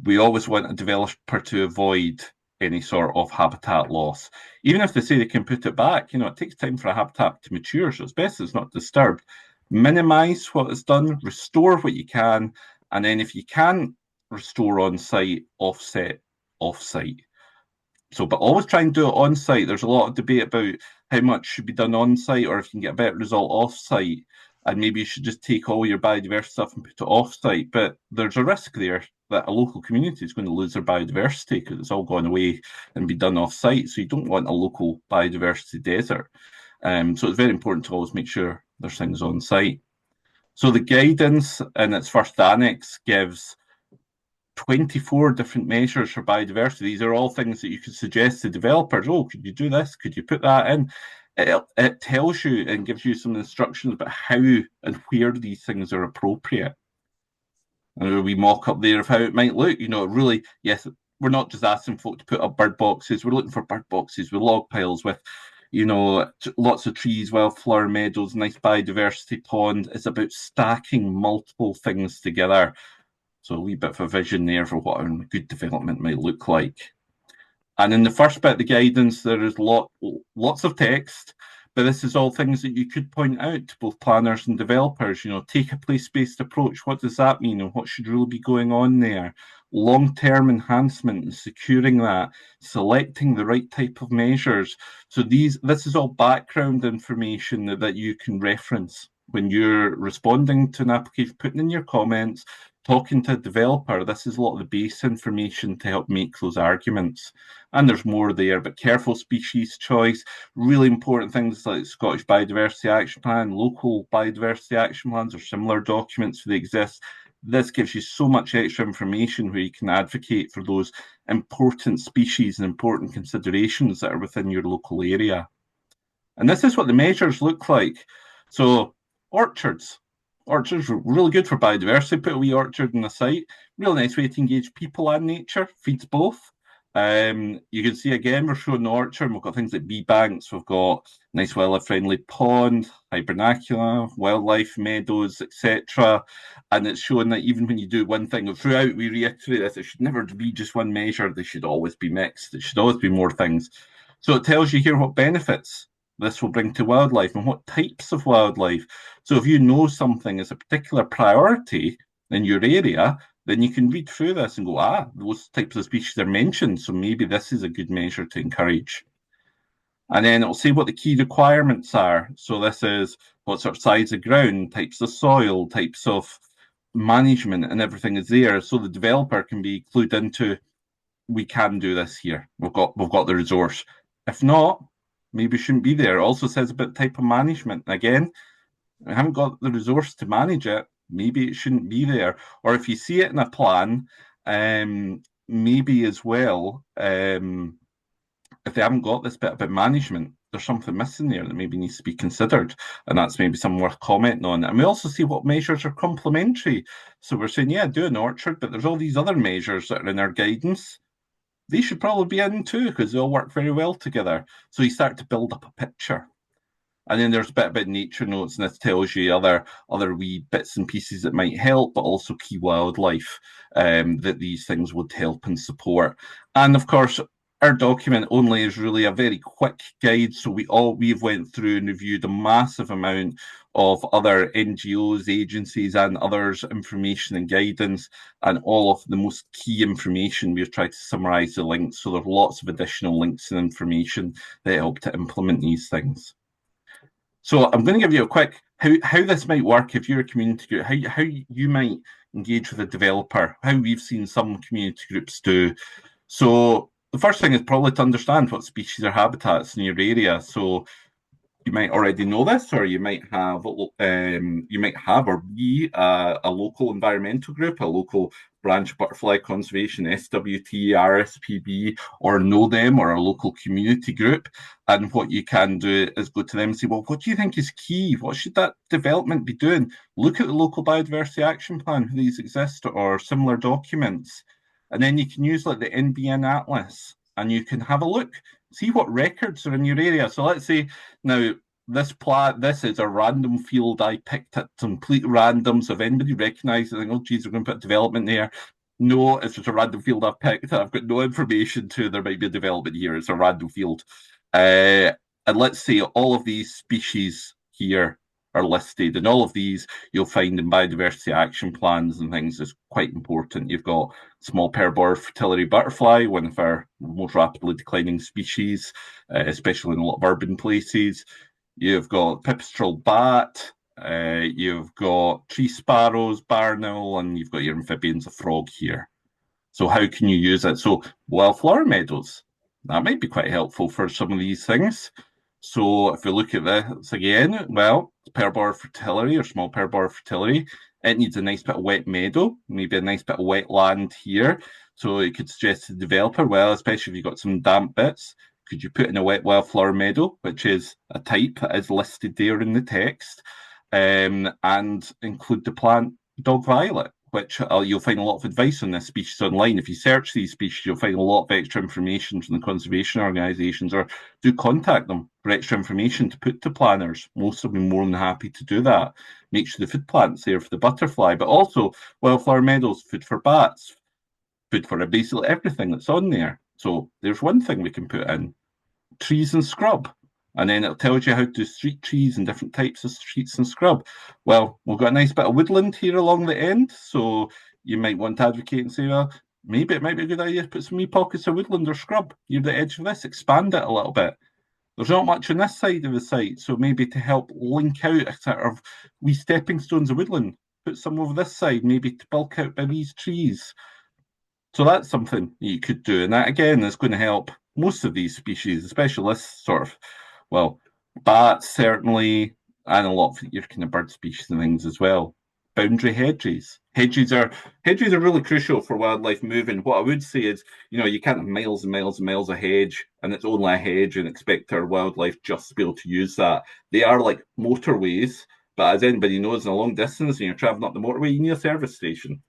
C: we always want a developer to avoid any sort of habitat loss. Even if they say they can put it back, you know, it takes time for a habitat to mature, so it's best it's not disturbed. Minimize what is done, restore what you can, and then if you can restore on site, offset off-site. So, but always try and do it on site. There's a lot of debate about how much should be done on site, or if you can get a better result off site. And maybe you should just take all your biodiversity stuff and put it off site. But there's a risk there that a local community is going to lose their biodiversity because it's all gone away and be done off site. So you don't want a local biodiversity desert. So it's very important to always make sure there's things on site. So the guidance in its first annex gives 24 different measures for biodiversity. These are all things that you could suggest to developers. Oh, could you do this? Could you put that in? It tells you and gives you some instructions about how and where these things are appropriate. And we mock up there of how it might look. You know, really, yes, we're not just asking folk to put up bird boxes. We're looking for bird boxes with log piles, with, you know, lots of trees, wildflower meadows, nice biodiversity pond. It's about stacking multiple things together. So a wee bit of a vision there for what a good development might look like. And in the first bit of the guidance, there is lots of text, but this is all things that you could point out to both planners and developers. You know, take a place-based approach. What does that mean, and what should really be going on there? Long-term enhancement and securing that, selecting the right type of measures. So this is all background information that you can reference when you're responding to an application, putting in your comments, talking to a developer. This is a lot of the base information to help make those arguments. And there's more there, but careful species choice, really important things like Scottish Biodiversity Action Plan, local biodiversity action plans, or similar documents that exist. This gives you so much extra information where you can advocate for those important species and important considerations that are within your local area. And this is what the measures look like. So orchards. Orchards are really good for biodiversity. Put a wee orchard in the site. Real nice way to engage people and nature. Feeds both. You can see again, we're showing the orchard. We've got things like bee banks. We've got nice wildlife-friendly pond, hibernacula, wildlife meadows, etc. And it's showing that even when you do one thing, throughout we reiterate this, it should never be just one measure. They should always be mixed. It should always be more things. So it tells you here what benefits this will bring to wildlife and what types of wildlife. So if you know something is a particular priority in your area, then you can read through this and go, those types of species are mentioned, so maybe this is a good measure to encourage. And then it'll say what the key requirements are. So this is what sort of size of ground, types of soil, types of management, and everything is there. So the developer can be clued into, we can do this here. We've got the resource. If not, maybe it shouldn't be there. It also says about type of management. Again, I haven't got the resource to manage it. Maybe it shouldn't be there. Or if you see it in a plan, maybe as well, if they haven't got this bit about management, there's something missing there that maybe needs to be considered. And that's maybe something worth commenting on. And we also see what measures are complementary. So we're saying, yeah, do an orchard, but there's all these other measures that are in our guidance. They should probably be in too, because they all work very well together. So you start to build up a picture. And then there's a bit about nature notes, and this tells you other wee bits and pieces that might help, but also key wildlife that these things would help and support. And of course, our document only is really a very quick guide. So we've went through and reviewed a massive amount of other NGOs, agencies, and others' information and guidance, and all of the most key information. We've tried to summarise the links, so there's lots of additional links and information that help to implement these things. So I'm going to give you a quick how this might work if you're a community group, how you might engage with a developer, how we've seen some community groups do. So the first thing is probably to understand what species or habitats in your area. So you might already know this, or you might have or be a local environmental group, a local branch butterfly conservation, SWT, RSPB, or know them, or a local community group. And what you can do is go to them and say, well, what do you think is key? What should that development be doing? Look at the local biodiversity action plan, if these exist, or similar documents. And then you can use like the NBN Atlas, and you can have a look, see what records are in your area. So let's say now this is a random field I picked at complete random. So if anybody recognises, oh geez, we're going to put development there. No, it's just a random field I've picked. I've got no information to there might be a development here. It's a random field. And let's say all of these species here are listed, and all of these you'll find in biodiversity action plans and things is quite important. You've got small pair-border fritillary butterfly, one of our most rapidly declining species, especially in a lot of urban places. You've got pipistrelle bat, you've got tree sparrows, barn owl, and you've got your amphibians, a frog here. So how can you use it? So wildflower meadows, that might be quite helpful for some of these things. So if we look at this again, well, pair-border fritillary or small pair-border fritillary, it needs a nice bit of wet meadow, maybe a nice bit of wet land here. So it could suggest to the developer, well, especially if you've got some damp bits, could you put in a wet wildflower meadow, which is a type that is listed there in the text, and include the plant dog violet, which you'll find a lot of advice on this species online. If you search these species, you'll find a lot of extra information from the conservation organisations, or do contact them for extra information to put to planners. Most will be more than happy to do that. Make sure the food plant's there for the butterfly, but also wildflower meadows, food for bats, food for basically everything that's on there. So there's one thing we can put in. Trees and scrub. And then it tells you how to do street trees and different types of streets and scrub. Well, we've got a nice bit of woodland here along the end, so you might want to advocate and say, well, maybe it might be a good idea to put some wee pockets of woodland or scrub near the edge of this, expand it a little bit. There's not much on this side of the site, so maybe to help link out a sort of wee stepping stones of woodland, put some over this side, maybe to bulk out by these trees. So that's something you could do, and that again is going to help most of these species, especially this sort of, well, bats certainly, and a lot of your kind of bird species and things as well. Boundary hedges. Hedges are really crucial for wildlife moving. What I would say is, you can't have miles and miles and miles of hedge, and it's only a hedge, and expect our wildlife just to be able to use that. They are like motorways, but as anybody knows, in a long distance, when you're traveling up the motorway, you need a service station.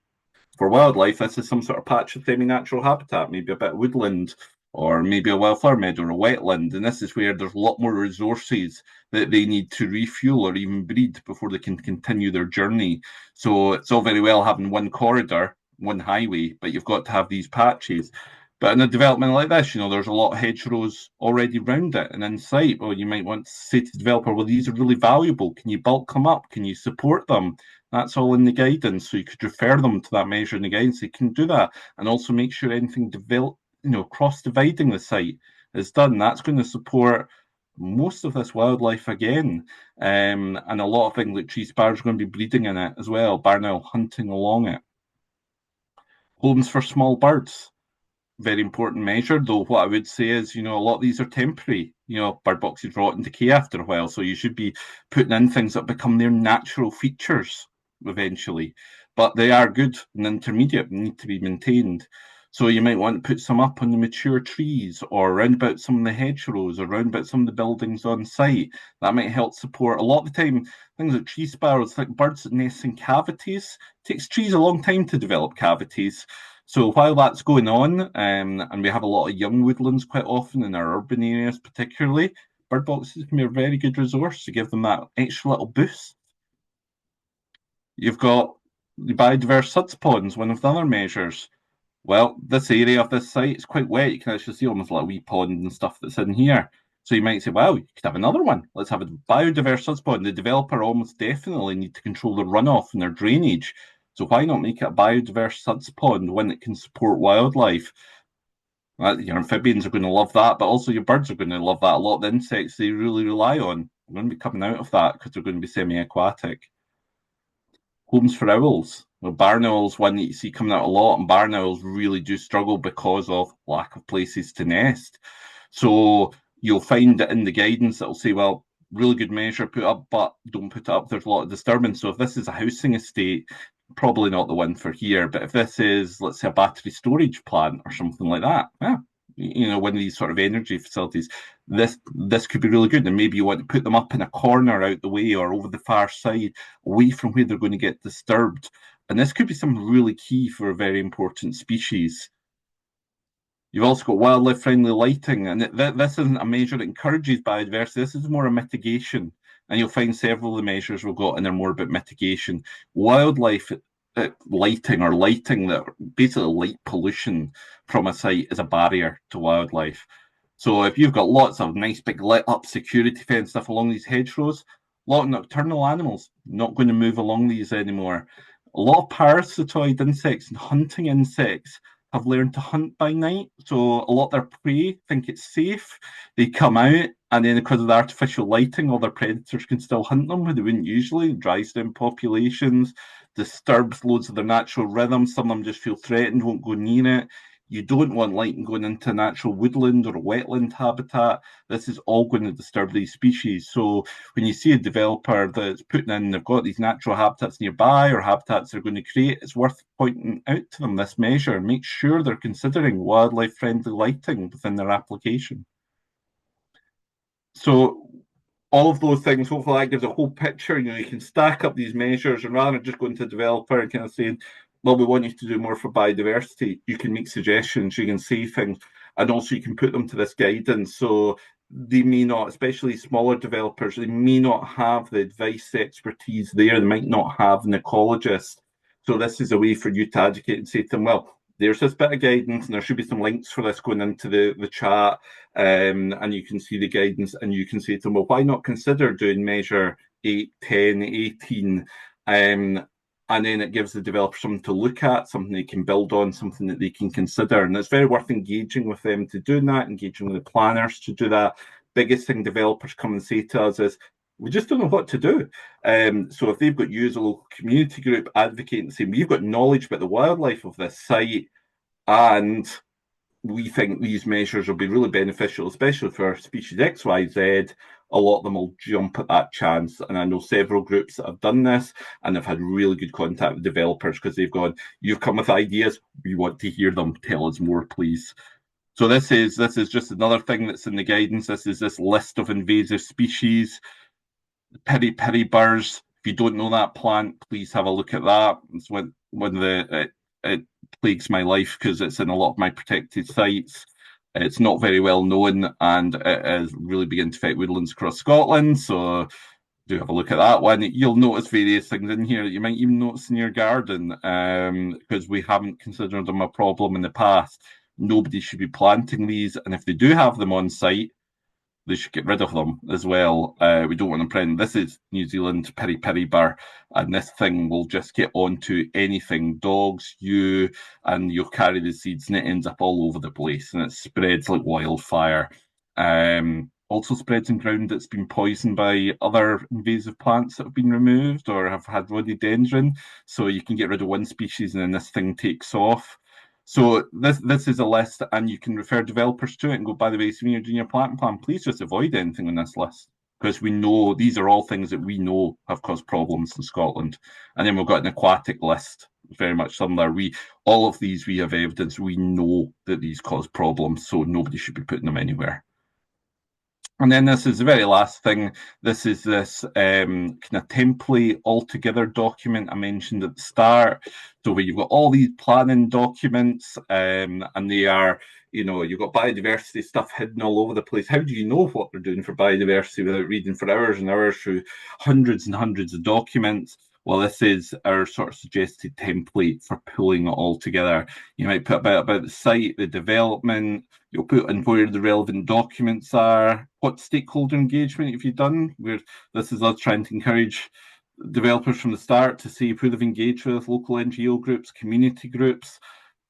C: For wildlife, this is some sort of patch of semi-natural habitat, maybe a bit of woodland, or maybe a wildflower meadow or a wetland. And this is where there's a lot more resources that they need to refuel or even breed before they can continue their journey. So it's all very well having one corridor, one highway, but you've got to have these patches. But in a development like this, there's a lot of hedgerows already round it and in sight. Well, you might want to say to the developer, well, these are really valuable. Can you bulk them up? Can you support them? That's all in the guidance. So you could refer them to that measure in the guidance. They can do that and also make sure anything cross-dividing the site is done. That's going to support most of this wildlife again. And a lot of things like tree sparrows are going to be breeding in it as well, barn owl hunting along it. Homes for small birds. Very important measure, though what I would say is, a lot of these are temporary. Bird boxes rot and decay after a while, so you should be putting in things that become their natural features eventually. But they are good and intermediate and need to be maintained. So you might want to put some up on the mature trees or around about some of the hedgerows or around about some of the buildings on site. That might help support. A lot of the time, things like tree sparrows, like birds that nest in cavities, it takes trees a long time to develop cavities. So while that's going on, and we have a lot of young woodlands quite often in our urban areas particularly, bird boxes can be a very good resource to give them that extra little boost. You've got the biodiverse suds ponds, one of the other measures. Well, this area of this site is quite wet. You can actually see almost like a wee pond and stuff that's in here. So you might say, well, you could have another one. Let's have a biodiverse suds pond. The developer almost definitely need to control the runoff and their drainage. So why not make it a biodiverse suds pond, one that can support wildlife? Your amphibians are going to love that, but also your birds are going to love that. A lot of the insects they really rely on are going to be coming out of that because they're going to be semi-aquatic. Homes for owls. Well, barn owls, one that you see coming out a lot, and barn owls really do struggle because of lack of places to nest. So you'll find that in the guidance that'll say, well, really good measure, put up, but don't put it up. There's a lot of disturbance. So if this is a housing estate, probably not the one for here. But if this is, let's say, a battery storage plant or something like that, one of these sort of energy facilities, this could be really good. And maybe you want to put them up in a corner out the way or over the far side, away from where they're going to get disturbed. And this could be something really key for a very important species. You've also got wildlife-friendly lighting, and this isn't a measure that encourages biodiversity. This is more a mitigation, and you'll find several of the measures we've got, and they're more about mitigation. Wildlife lighting that basically light pollution from a site is a barrier to wildlife. So if you've got lots of nice big lit up security fence stuff along these hedgerows, a lot of nocturnal animals not going to move along these anymore. A lot of parasitoid insects and hunting insects have learned to hunt by night. So a lot of their prey think it's safe. They come out, and then because of the artificial lighting, all their predators can still hunt them when they wouldn't usually. It drives down populations, disturbs loads of their natural rhythms. Some of them just feel threatened, won't go near it. You don't want lighting going into a natural woodland or a wetland habitat. This is all going to disturb these species. So when you see a developer that's putting in, they've got these natural habitats nearby or habitats they're going to create, it's worth pointing out to them this measure and make sure they're considering wildlife-friendly lighting within their application. So all of those things, hopefully that gives a whole picture. You can stack up these measures, and rather than just going to a developer and kind of saying, well, we want you to do more for biodiversity, you can make suggestions, you can say things, and also you can put them to this guidance. So they may not, especially smaller developers, they may not have the advice expertise there. They might not have an ecologist. So this is a way for you to advocate and say to them, well, there's this bit of guidance, and there should be some links for this going into the chat, and you can see the guidance, and you can say to them, well, why not consider doing measure 8, 10, 18, and then it gives the developer something to look at, something they can build on, something that they can consider. And it's very worth engaging with them to do that, engaging with the planners to do that. Biggest thing developers come and say to us is, we just don't know what to do. So if they've got you as a local community group advocating, saying, we've got knowledge about the wildlife of this site, and we think these measures will be really beneficial, especially for species X, Y, Z, a lot of them will jump at that chance. And I know several groups that have done this and have had really good contact with developers because they've gone, you've come with ideas, we want to hear them, tell us more, please. So this is just another thing that's in the guidance. This is this list of invasive species. Piri birds. If you don't know that plant, please have a look at that. It's one of the it plagues my life because it's in a lot of my protected sites. It's not very well known, and it is really beginning to affect woodlands across Scotland. So do have a look at that one. You'll notice various things in here that you might even notice in your garden, because we haven't considered them a problem in the past. Nobody should be planting these, and if they do have them on site, they should get rid of them as well. We don't want them present. This is New Zealand piri piri burr, and this thing will just get onto anything, dogs, you, and you'll carry the seeds, and it ends up all over the place, and it spreads like wildfire. Also spreads in ground that's been poisoned by other invasive plants that have been removed or have had rhododendron. So you can get rid of one species, and then this thing takes off. So this is a list, and you can refer developers to it and go, by the way, so when you're doing your planting plan, please just avoid anything on this list, because we know these are all things that we know have caused problems in Scotland. And then we've got an aquatic list, very much similar. All of these, we have evidence, we know that these cause problems, so nobody should be putting them anywhere. And then this is the very last thing. This is this kind of template altogether document I mentioned at the start. So where you've got all these planning documents, and they are, you've got biodiversity stuff hidden all over the place. How do you know what they're doing for biodiversity without reading for hours and hours through hundreds and hundreds of documents? Well, this is our sort of suggested template for pulling it all together. You might put about the site, the development, you'll put in where the relevant documents are, what stakeholder engagement have you done, where this is us trying to encourage developers from the start to see who they've engaged with, local NGO groups, community groups.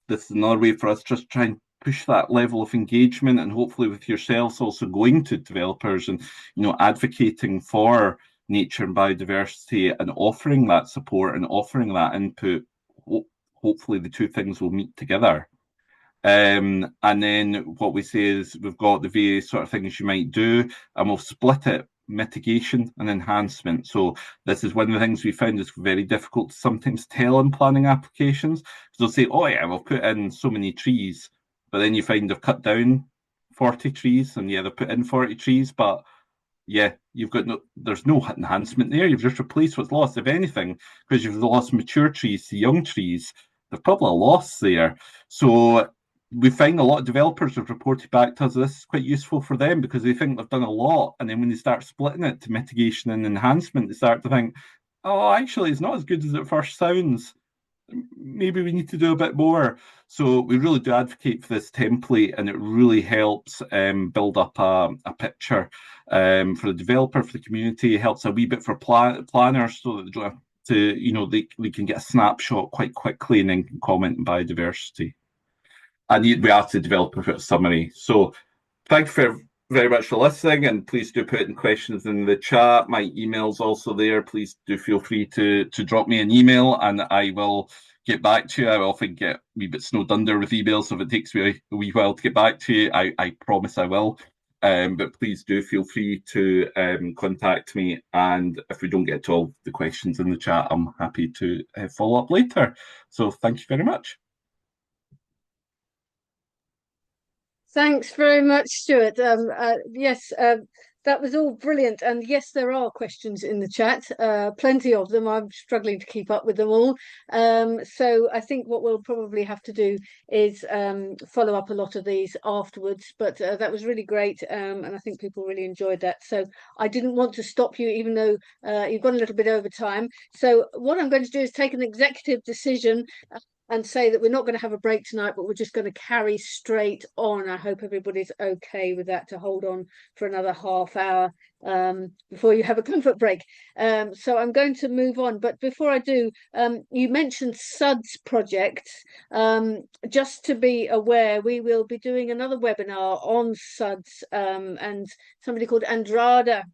C: This is another way for us just try and push that level of engagement, and hopefully with yourselves also going to developers and advocating for nature and biodiversity and offering that support and offering that input. Hopefully the two things will meet together. And then what we say is we've got the various sort of things you might do, and we'll split it, mitigation and enhancement. So this is one of the things we found is very difficult to sometimes tell in planning applications, because they'll say, oh yeah, we'll put in so many trees, but then you find they've cut down 40 trees, and yeah, they've put in 40 trees, but yeah, there's no enhancement there. You've just replaced what's lost. If anything, because you've lost mature trees to young trees, there's probably a loss there. So we find a lot of developers have reported back to us this is quite useful for them, because they think they've done a lot, and then when they start splitting it to mitigation and enhancement, they start to think, oh, actually, it's not as good as it first sounds. Maybe we need to do a bit more. So we really do advocate for this template, and it really helps build up a picture for the developer, for the community. It helps a wee bit for planners, so that they don't have to, they can get a snapshot quite quickly and then can comment on biodiversity. And we ask the developer for a summary. So thank you very much for listening, and please do put in questions in the chat. My email's also there. Please do feel free to drop me an email, and I will get back to you. I often get a wee bit snowed under with emails, so if it takes me a wee while to get back to you, I promise I will. But please do feel free to contact me, and if we don't get to all the questions in the chat, I'm happy to follow up later. So thank you very much.
A: Thanks very much, Stuart. Yes, that was all brilliant. And yes, there are questions in the chat, plenty of them. I'm struggling to keep up with them all. So I think what we'll probably have to do is follow up a lot of these afterwards. But that was really great. And I think people really enjoyed that. So I didn't want to stop you, even though you've gone a little bit over time. So what I'm going to do is take an executive decision and say that we're not going to have a break tonight, but we're just going to carry straight on. I hope everybody's okay with that, to hold on for another half hour before you have a comfort break. So I'm going to move on. But before I do, you mentioned SUDS projects. Just to be aware, we will be doing another webinar on SUDS, and somebody called Andrada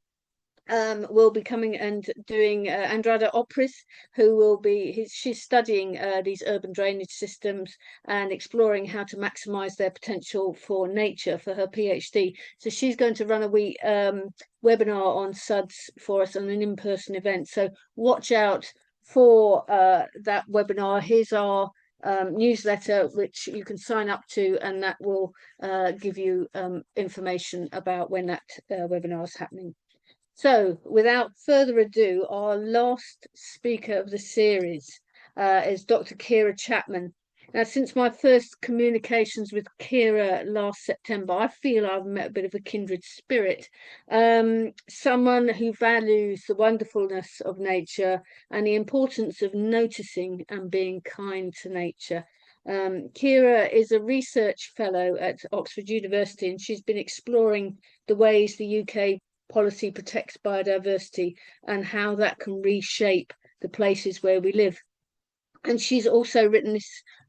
A: will be coming and doing Andrada Opris, who will be she's studying these urban drainage systems and exploring how to maximize their potential for nature for her PhD. So she's going to run a wee webinar on SUDS for us on an in-person event. So watch out for that webinar. Here's our newsletter, which you can sign up to, and that will give you information about when that webinar is happening. So, without further ado, our last speaker of the series is Dr. Kiera Chapman. Now, since my first communications with Kiera last September, I feel I've met a bit of a kindred spirit. Someone who values the wonderfulness of nature and the importance of noticing and being kind to nature. Kiera is a research fellow at Oxford University, and she's been exploring the ways the UK policy protects biodiversity and how that can reshape the places where we live. And she's also written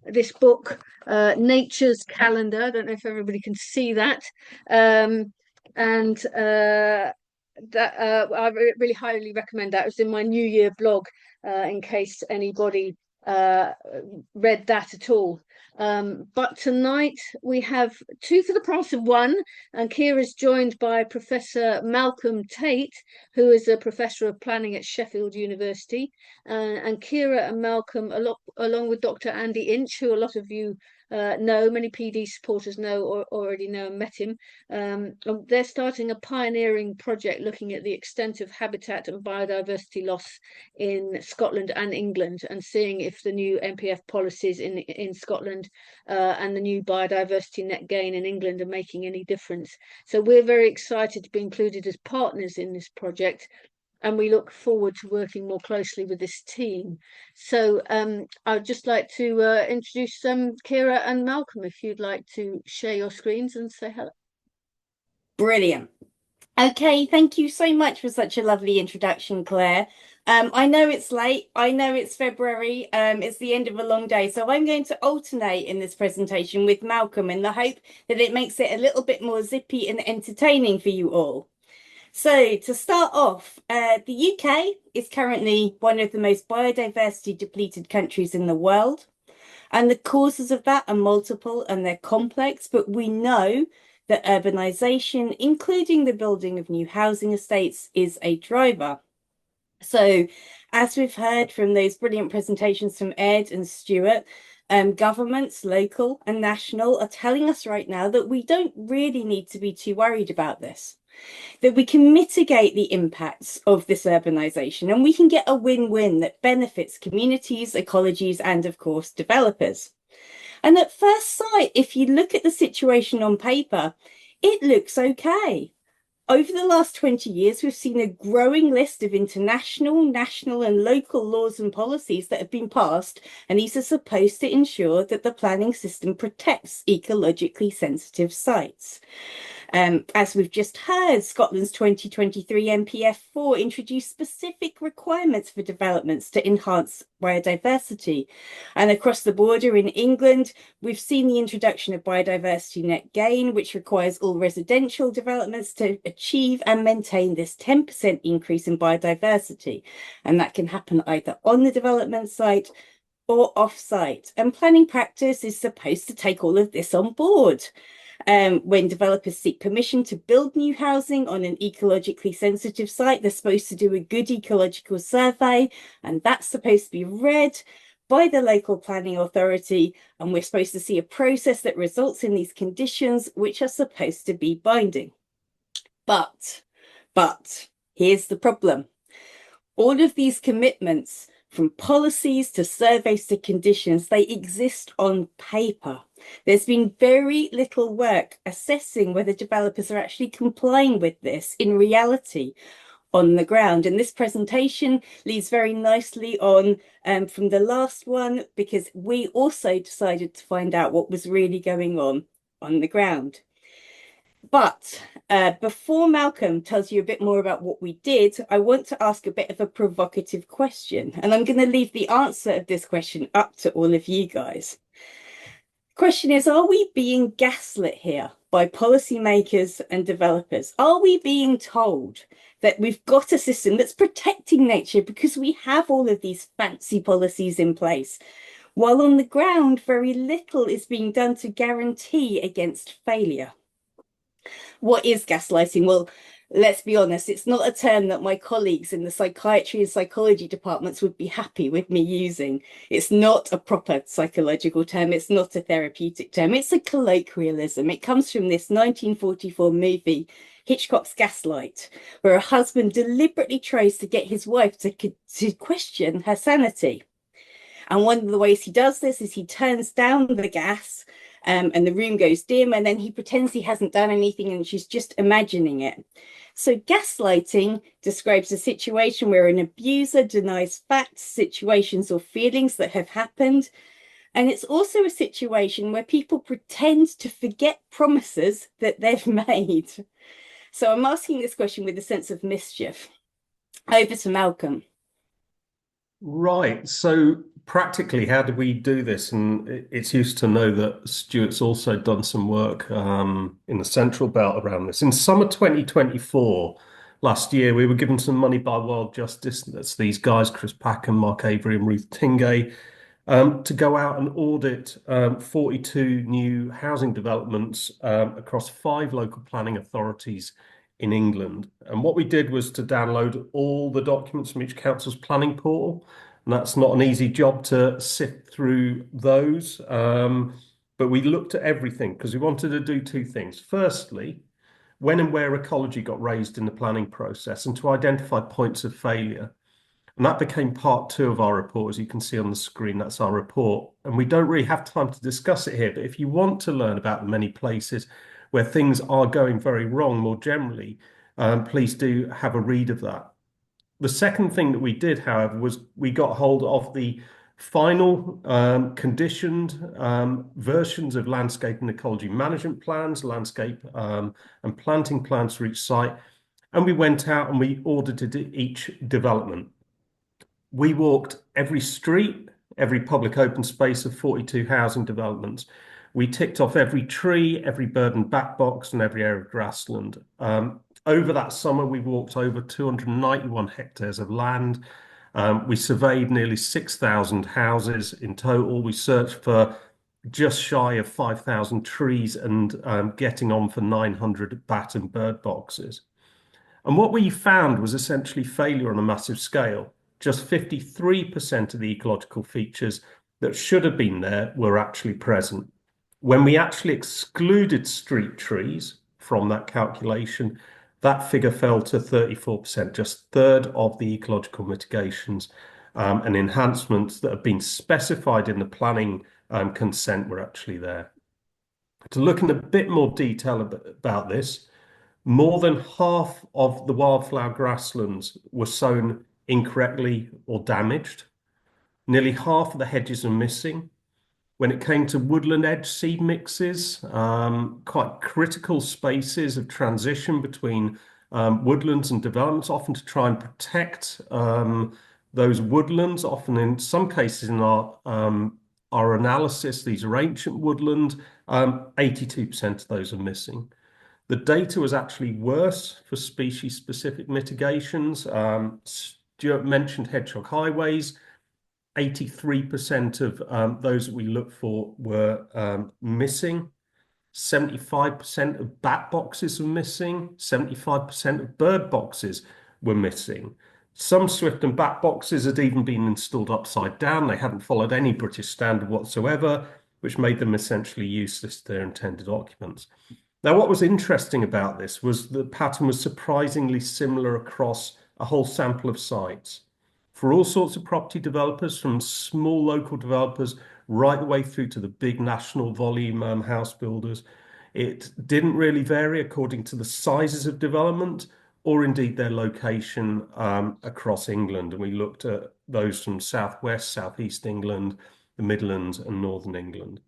A: this book, Nature's Calendar. I don't know if everybody can see that. And that I really highly recommend that. It was in my New Year blog, in case anybody read that at all. But tonight we have two for the price of one, and Kiera's joined by Professor Malcolm Tate, who is a professor of planning at Sheffield University. And Kiera and Malcolm, along with Dr. Andy Inch, who a lot of you know, many PD supporters know or already know and met him. They're starting a pioneering project looking at the extent of habitat and biodiversity loss in Scotland and England, and seeing if the new NPF policies in Scotland and the new biodiversity net gain in England are making any difference. So we're very excited to be included as partners in this project, and we look forward to working more closely with this team. So I'd just like to introduce Kiera and Malcolm, if you'd like to share your screens and say hello.
D: Brilliant. Okay, thank you so much for such a lovely introduction, Claire. I know it's late. I know it's February. It's the end of a long day. So I'm going to alternate in this presentation with Malcolm in the hope that it makes it a little bit more zippy and entertaining for you all. So to start off, the UK is currently one of the most biodiversity depleted countries in the world. And the causes of that are multiple and they're complex, but we know that urbanisation, including the building of new housing estates, is a driver. So as we've heard from those brilliant presentations from Ed and Stuart, governments, local and national, are telling us right now that we don't really need to be too worried about this, that we can mitigate the impacts of this urbanisation and we can get a win-win that benefits communities, ecologies, and of course, developers. And at first sight, if you look at the situation on paper, it looks okay. Over the last 20 years, we've seen a growing list of international, national, and local laws and policies that have been passed, and these are supposed to ensure that the planning system protects ecologically sensitive sites. As we've just heard, Scotland's 2023 NPF4 introduced specific requirements for developments to enhance biodiversity. And across the border in England, we've seen the introduction of biodiversity net gain, which requires all residential developments to achieve and maintain this 10% increase in biodiversity. And that can happen either on the development site or off-site. And planning practice is supposed to take all of this on board. When developers seek permission to build new housing on an ecologically sensitive site, they're supposed to do a good ecological survey, and that's supposed to be read by the local planning authority, and we're supposed to see a process that results in these conditions, which are supposed to be binding. But here's the problem. All of these commitments, from policies to surveys to conditions, they exist on paper. There's been very little work assessing whether developers are actually complying with this in reality on the ground. And this presentation leads very nicely on from the last one, because we also decided to find out what was really going on the ground. But before Malcolm tells you a bit more about what we did, I want to ask a bit of a provocative question. And I'm going to leave the answer of this question up to all of you guys. Question is, are we being gaslit here by policymakers and developers? Are we being told that we've got a system that's protecting nature because we have all of these fancy policies in place, while on the ground very little is being done to guarantee against failure? What is gaslighting? Well, let's be honest, it's not a term that my colleagues in the psychiatry and psychology departments would be happy with me using. It's not a proper psychological term. It's not a therapeutic term. It's a colloquialism. It comes from this 1944 movie, Hitchcock's Gaslight, where a husband deliberately tries to get his wife to question her sanity. And one of the ways he does this is he turns down the gas, and the room goes dim, and then he pretends he hasn't done anything and she's just imagining it. So gaslighting describes a situation where an abuser denies facts, situations, or feelings that have happened. And it's also a situation where people pretend to forget promises that they've made. So I'm asking this question with a sense of mischief. Over to Malcolm.
E: Right. So practically, how do we do this? And it's used to know that Stuart's also done some work in the Central Belt around this. In summer 2024, last year, we were given some money by Wild Justice. That's these guys, Chris Packham, Mark Avery, and Ruth Tingay, to go out and audit 42 new housing developments across 5 local planning authorities in England. And what we did was to download all the documents from each council's planning portal. And that's not an easy job to sift through those. But we looked at everything because we wanted to do 2 things. Firstly, when and where ecology got raised in the planning process, and to identify points of failure. And that became part 2 of our report. As you can see on the screen, that's our report. And we don't really have time to discuss it here, but if you want to learn about the many places where things are going very wrong more generally, please do have a read of that. The second thing that we did, however, was we got hold of the final conditioned versions of landscape and ecology management plans, landscape and planting plans for each site. And we went out and we audited each development. We walked every street, every public open space of 42 housing developments. We ticked off every tree, every bird and bat box, and every area of grassland. Over that summer, we walked over 291 hectares of land. We surveyed nearly 6,000 houses in total. We searched for just shy of 5,000 trees and getting on for 900 bat and bird boxes. And what we found was essentially failure on a massive scale. Just 53% of the ecological features that should have been there were actually present. When we actually excluded street trees from that calculation, that figure fell to 34%, just a third of the ecological mitigations and enhancements that have been specified in the planning consent were actually there. To look in a bit more detail about this, more than half of the wildflower grasslands were sown incorrectly or damaged. Nearly half of the hedges are missing. When it came to woodland edge seed mixes, quite critical spaces of transition between woodlands and developments, often to try and protect those woodlands. Often, in some cases, in our analysis, these are ancient woodland. 82% of those are missing. The data was actually worse for species-specific mitigations. Stuart mentioned hedgehog highways. 83% of those that we looked for were missing. 75% of bat boxes were missing. 75% of bird boxes were missing. Some swift and bat boxes had even been installed upside down. They hadn't followed any British standard whatsoever, which made them essentially useless to their intended occupants. Now, what was interesting about this was the pattern was surprisingly similar across a whole sample of sites. For all sorts of property developers, from small local developers right the way through to the big national volume house builders, it didn't really vary according to the sizes of development or indeed their location across England. And we looked at those from southwest, southeast England, the Midlands and northern England.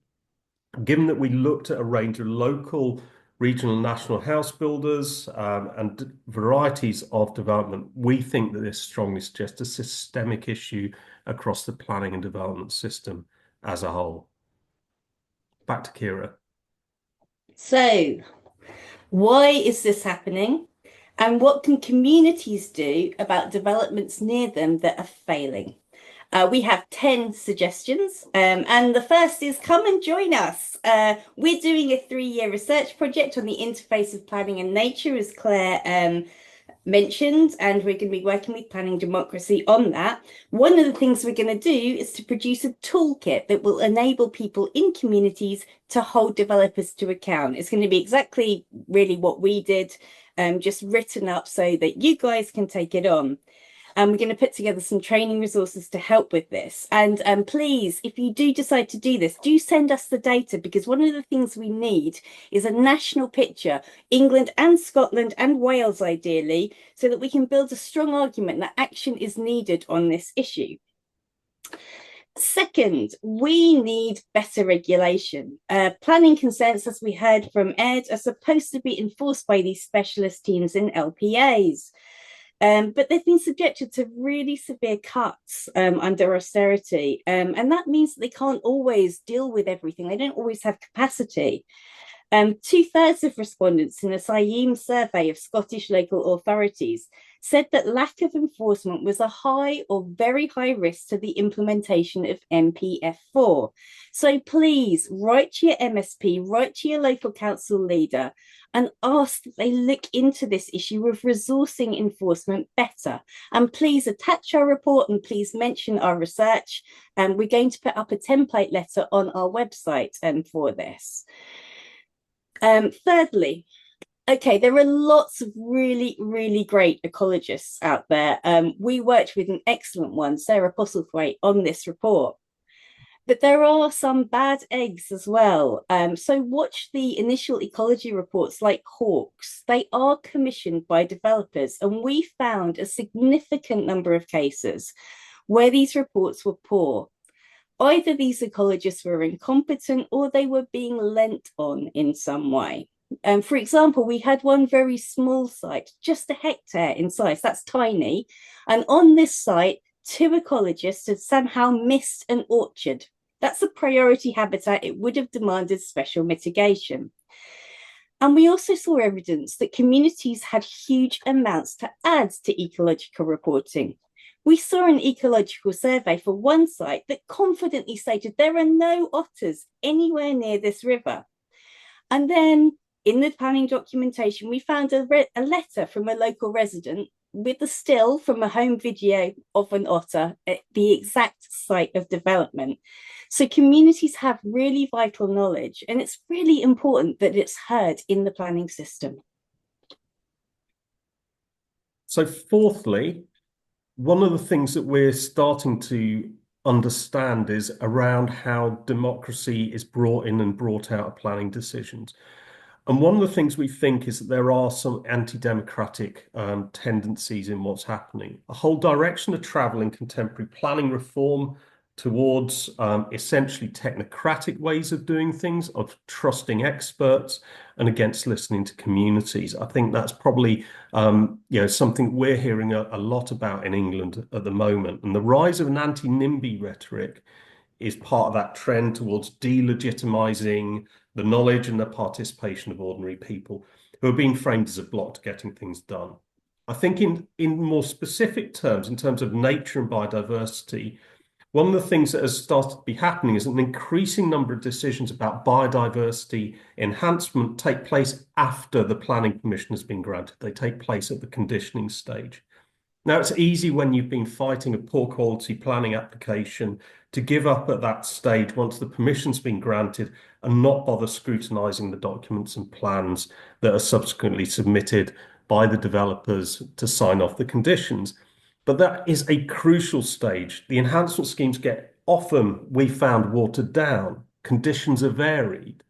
E: Given that we looked at a range of local, regional, national house builders and varieties of development, we think that this strongly suggests a systemic issue across the planning and development system as a whole. Back to Kiera.
D: So, why is this happening? And what can communities do about developments near them that are failing? We have 10 suggestions, and the first is come and join us. We're doing a 3-year research project on the interface of planning and nature, as Claire mentioned, and we're going to be working with Planning Democracy on that. One of the things we're going to do is to produce a toolkit that will enable people in communities to hold developers to account. It's going to be exactly really what we did, just written up so that you guys can take it on. And we're going to put together some training resources to help with this. And please, if you do decide to do this, do send us the data, because one of the things we need is a national picture, England and Scotland and Wales ideally, so that we can build a strong argument that action is needed on this issue. Second, we need better regulation. Planning consents, as we heard from Ed, are supposed to be enforced by these specialist teams in LPAs. But they've been subjected to really severe cuts under austerity. And that means that they can't always deal with everything. They don't always have capacity. 2/3 of respondents in a SIEM survey of Scottish local authorities said that lack of enforcement was a high or very high risk to the implementation of MPF4. So please write to your MSP, write to your local council leader, and ask that they look into this issue of resourcing enforcement better. And please attach our report and please mention our research. And we're going to put up a template letter on our website for this. Thirdly, okay, there are lots of really, really great ecologists out there. We worked with an excellent one, Sarah Postlethwaite, on this report. But there are some bad eggs as well. So watch the initial ecology reports like Hawks. They are commissioned by developers, and we found a significant number of cases where these reports were poor. Either these ecologists were incompetent or they were being lent on in some way. For example, we had one very small site, just a hectare in size, that's tiny. And on this site, 2 ecologists had somehow missed an orchard. That's a priority habitat. It would have demanded special mitigation. And we also saw evidence that communities had huge amounts to add to ecological reporting. We saw an ecological survey for one site that confidently stated there are no otters anywhere near this river. And then in the planning documentation, we found a letter from a local resident with a still from a home video of an otter at the exact site of development. So communities have really vital knowledge, and it's really important that it's heard in the planning system.
E: So fourthly, one of the things that we're starting to understand is around how democracy is brought in and brought out of planning decisions. And one of the things we think is that there are some anti-democratic tendencies in what's happening. A whole direction of travel in contemporary planning reform towards essentially technocratic ways of doing things, of trusting experts, and against listening to communities. I think that's probably something we're hearing a lot about in England at the moment. And the rise of an anti-NIMBY rhetoric is part of that trend towards delegitimizing the knowledge and the participation of ordinary people who are being framed as a block to getting things done. I think in more specific terms, in terms of nature and biodiversity, one of the things that has started to be happening is an increasing number of decisions about biodiversity enhancement take place after the planning permission has been granted. They take place at the conditioning stage. Now, it's easy when you've been fighting a poor quality planning application to give up at that stage once the permission's been granted and not bother scrutinising the documents and plans that are subsequently submitted by the developers to sign off the conditions. But that is a crucial stage. The enhancement schemes get often, we found, watered down. Conditions are varied,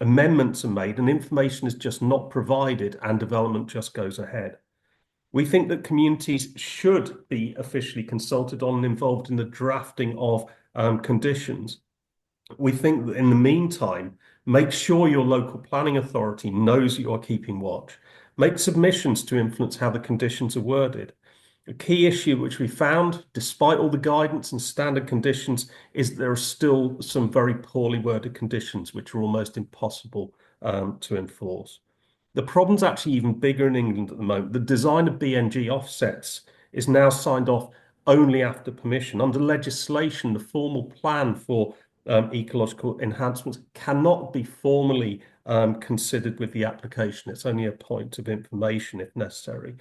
E: amendments are made, and information is just not provided, and development just goes ahead. We think that communities should be officially consulted on and involved in the drafting of conditions. We think that in the meantime, make sure your local planning authority knows you are keeping watch. Make submissions to influence how the conditions are worded. A key issue which we found, despite all the guidance and standard conditions, is that there are still some very poorly worded conditions which are almost impossible to enforce. The problem's actually even bigger in England at the moment. The design of BNG offsets is now signed off only after permission. Under legislation, the formal plan for ecological enhancements cannot be formally considered with the application. It's only a point of information if necessary.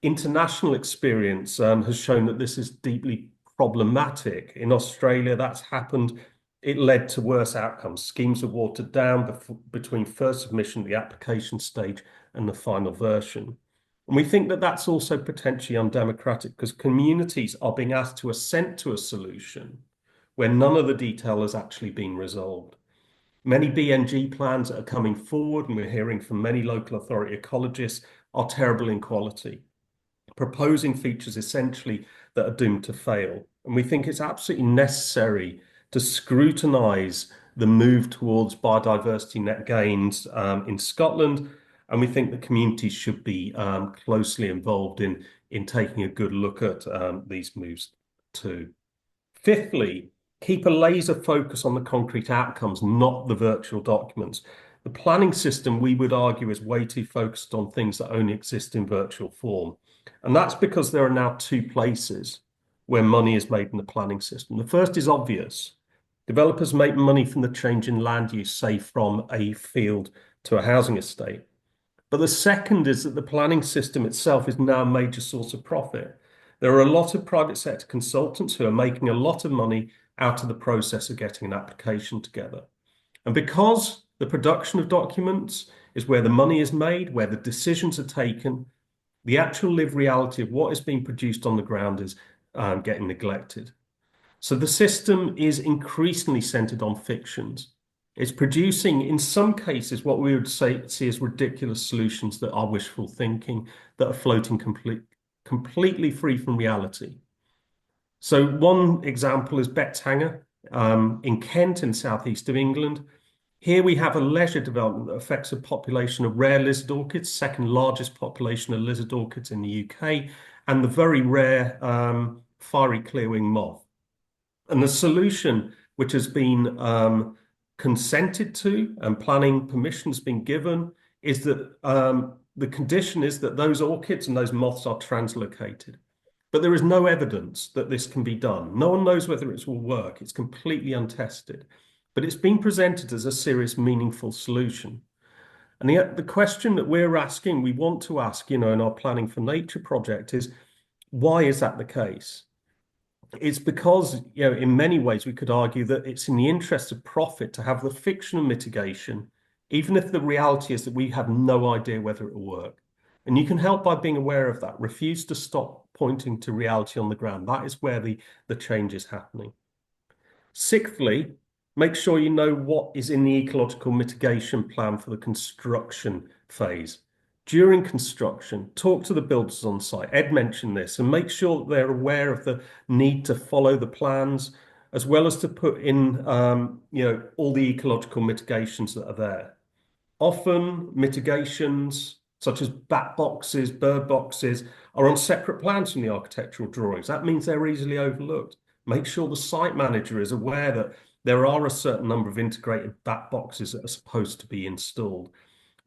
E: International experience has shown that this is deeply problematic. In Australia, that's happened. It led to worse outcomes. Schemes are watered down between first submission, the application stage, and the final version. And we think that that's also potentially undemocratic because communities are being asked to assent to a solution where none of the detail has actually been resolved. Many BNG plans that are coming forward, and we're hearing from many local authority ecologists, are terrible in quality, proposing features essentially that are doomed to fail. And we think it's absolutely necessary to scrutinise the move towards biodiversity net gains in Scotland. And we think the communities should be closely involved in taking a good look at these moves too. Fifthly, keep a laser focus on the concrete outcomes, not the virtual documents. The planning system, we would argue, is way too focused on things that only exist in virtual form. And that's because there are now two places where money is made in the planning system. The first is obvious. Developers make money from the change in land use, say from a field to a housing estate. But the second is that the planning system itself is now a major source of profit. There are a lot of private sector consultants who are making a lot of money out of the process of getting an application together. And because the production of documents is where the money is made, where the decisions are taken, the actual lived reality of what is being produced on the ground is getting neglected. So the system is increasingly centered on fictions. It's producing, in some cases, what we would see as ridiculous solutions that are wishful thinking, that are floating completely free from reality. So one example is Bethanger in Kent in southeast of England. Here we have a leisure development that affects a population of rare lizard orchids, second largest population of lizard orchids in the UK, and the very rare fiery clearwing moth. And the solution, which has been consented to and planning permission has been given, is that the condition is that those orchids and those moths are translocated. But there is no evidence that this can be done. No one knows whether it will work. It's completely untested. But it's been presented as a serious, meaningful solution. And the question that we're asking, we want to ask, in our Planning for Nature project is, why is that the case? It's because, in many ways, we could argue that it's in the interest of profit to have the fiction of mitigation, even if the reality is that we have no idea whether it will work. And you can help by being aware of that. Refuse to stop pointing to reality on the ground. That is where the change is happening. Sixthly, make sure you know what is in the ecological mitigation plan for the construction phase. During construction, talk to the builders on site. Ed mentioned this, and make sure that they're aware of the need to follow the plans, as well as to put in, all the ecological mitigations that are there. Often mitigations such as bat boxes, bird boxes, are on separate plans from the architectural drawings. That means they're easily overlooked. Make sure the site manager is aware that there are a certain number of integrated bat boxes that are supposed to be installed.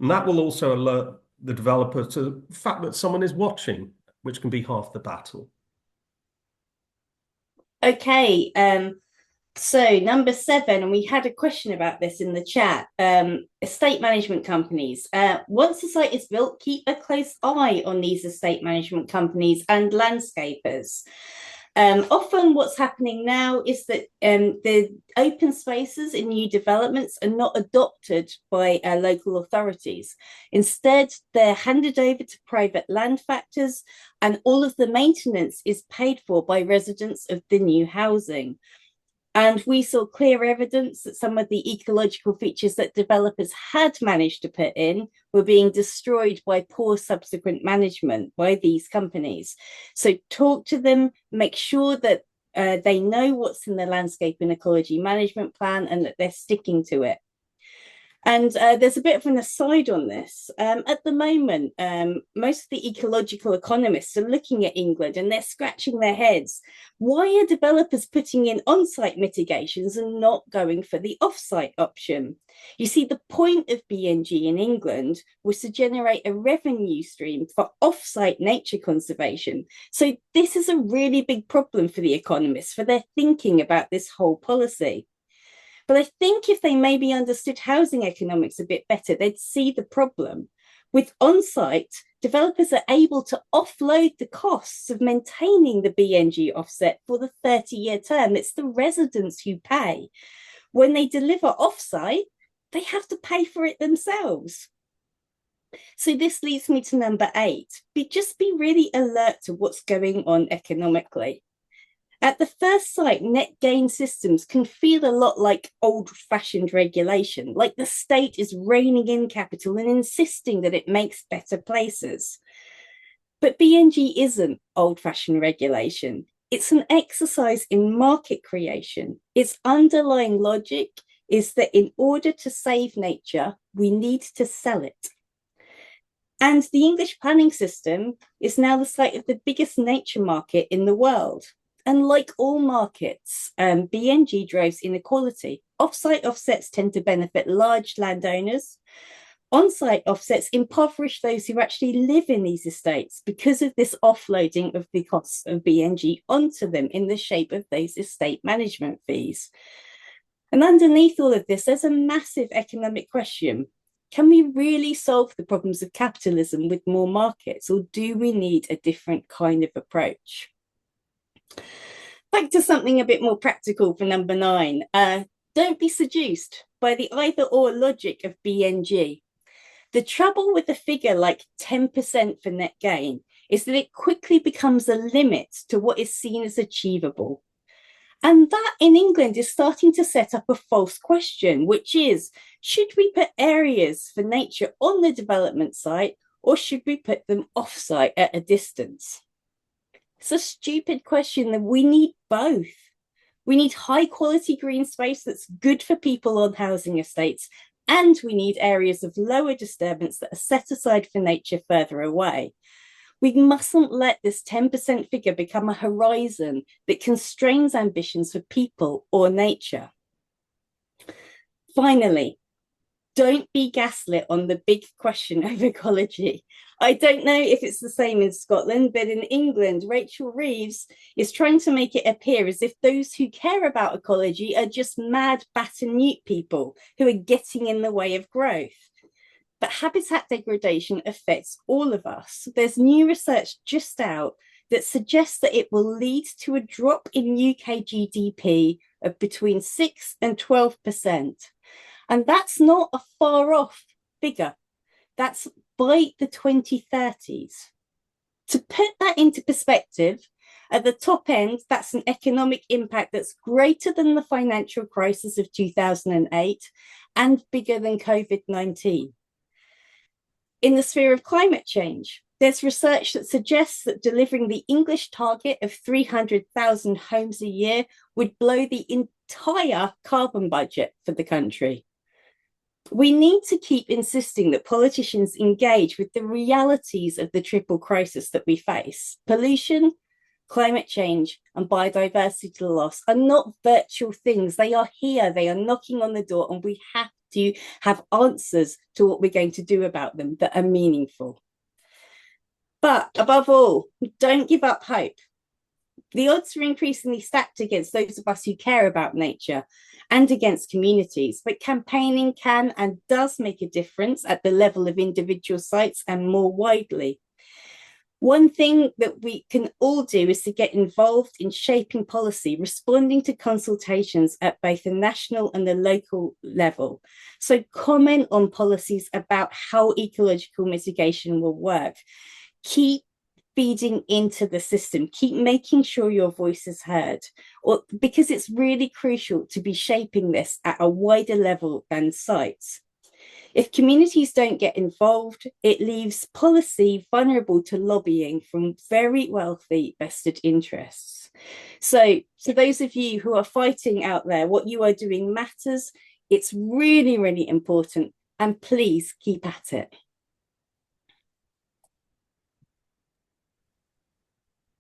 E: And that will also alert the developer to the fact that someone is watching, which can be half the battle.
D: Okay, so number 7, and we had a question about this in the chat, estate management companies. Once a site is built, keep a close eye on these estate management companies and landscapers. Often what's happening now is that the open spaces in new developments are not adopted by local authorities. Instead, they're handed over to private land factors, and all of the maintenance is paid for by residents of the new housing. And we saw clear evidence that some of the ecological features that developers had managed to put in were being destroyed by poor subsequent management by these companies. So talk to them, make sure that they know what's in the landscape and ecology management plan and that they're sticking to it. And there's a bit of an aside on this. At the moment, most of the ecological economists are looking at England and they're scratching their heads. Why are developers putting in on-site mitigations and not going for the off-site option? You see, the point of BNG in England was to generate a revenue stream for off-site nature conservation. So this is a really big problem for the economists, for their thinking about this whole policy. But I think if they maybe understood housing economics a bit better, they'd see the problem. With on-site, developers are able to offload the costs of maintaining the BNG offset for the 30-year term. It's the residents who pay. When they deliver off-site, they have to pay for it themselves. So this leads me to number 8. Just be really alert to what's going on economically. At the first sight, net gain systems can feel a lot like old-fashioned regulation, like the state is reining in capital and insisting that it makes better places. But BNG isn't old-fashioned regulation. It's an exercise in market creation. Its underlying logic is that in order to save nature, we need to sell it. And the English planning system is now the site of the biggest nature market in the world. And like all markets, BNG drives inequality. Off-site offsets tend to benefit large landowners. On-site offsets impoverish those who actually live in these estates because of this offloading of the costs of BNG onto them in the shape of those estate management fees. And underneath all of this, there's a massive economic question. Can we really solve the problems of capitalism with more markets, or do we need a different kind of approach? Back to something a bit more practical for number 9. Don't be seduced by the either-or logic of BNG. The trouble with a figure like 10% for net gain is that it quickly becomes a limit to what is seen as achievable. And that in England is starting to set up a false question, which is, should we put areas for nature on the development site, or should we put them off-site at a distance? It's a stupid question that we need both. We need high quality green space that's good for people on housing estates, and we need areas of lower disturbance that are set aside for nature further away. We mustn't let this 10% figure become a horizon that constrains ambitions for people or nature. Finally, don't be gaslit on the big question of ecology. I don't know if it's the same in Scotland, but in England, Rachel Reeves is trying to make it appear as if those who care about ecology are just mad Baton-Newt people who are getting in the way of growth. But habitat degradation affects all of us. There's new research just out that suggests that it will lead to a drop in UK GDP of between 6 and 12%. And that's not a far off figure. That's by the 2030s. To put that into perspective, at the top end, that's an economic impact that's greater than the financial crisis of 2008 and bigger than COVID-19. In the sphere of climate change, there's research that suggests that delivering the English target of 300,000 homes a year would blow the entire carbon budget for the country. We need to keep insisting that politicians engage with the realities of the triple crisis that we face. Pollution, climate change, and biodiversity loss are not virtual things. They are here, they are knocking on the door, and we have to have answers to what we're going to do about them that are meaningful. But above all, don't give up hope. The odds are increasingly stacked against those of us who care about nature and against communities, but campaigning can and does make a difference at the level of individual sites and more widely. One thing that we can all do is to get involved in shaping policy, responding to consultations at both the national and the local level. So comment on policies about how ecological mitigation will work. Keep feeding into the system, keep making sure your voice is heard, because it's really crucial to be shaping this at a wider level than sites. If communities don't get involved, it leaves policy vulnerable to lobbying from very wealthy vested interests. So to those of you who are fighting out there, what you are doing matters. It's really, really important, and please keep at it.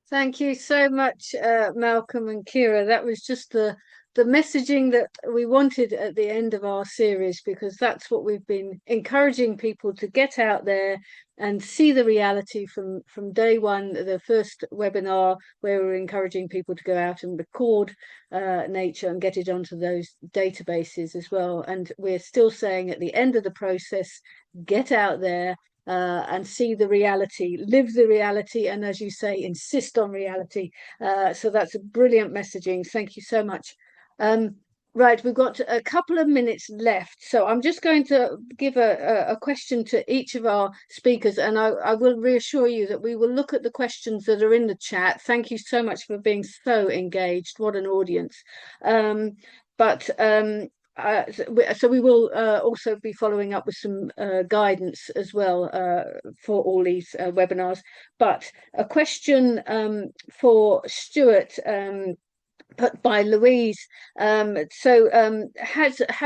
A: Thank you so much, Malcolm and Kiera. That was just the messaging that we wanted at the end of our series, because that's what we've been encouraging people to get out there and see the reality from day one, the first webinar, where we're encouraging people to go out and record nature and get it onto those databases as well. And we're still saying at the end of the process, get out there, and see the reality, live the reality, and as you say, insist on reality. So that's a brilliant messaging. Thank you so much. Right, we've got a couple of minutes left, so I'm just going to give a question to each of our speakers, and I will reassure you that we will look at the questions that are in the chat. Thank you so much for being so engaged. What an audience. So we will also be following up with some guidance as well for all these webinars. But a question for Stuart, put by Louise. Have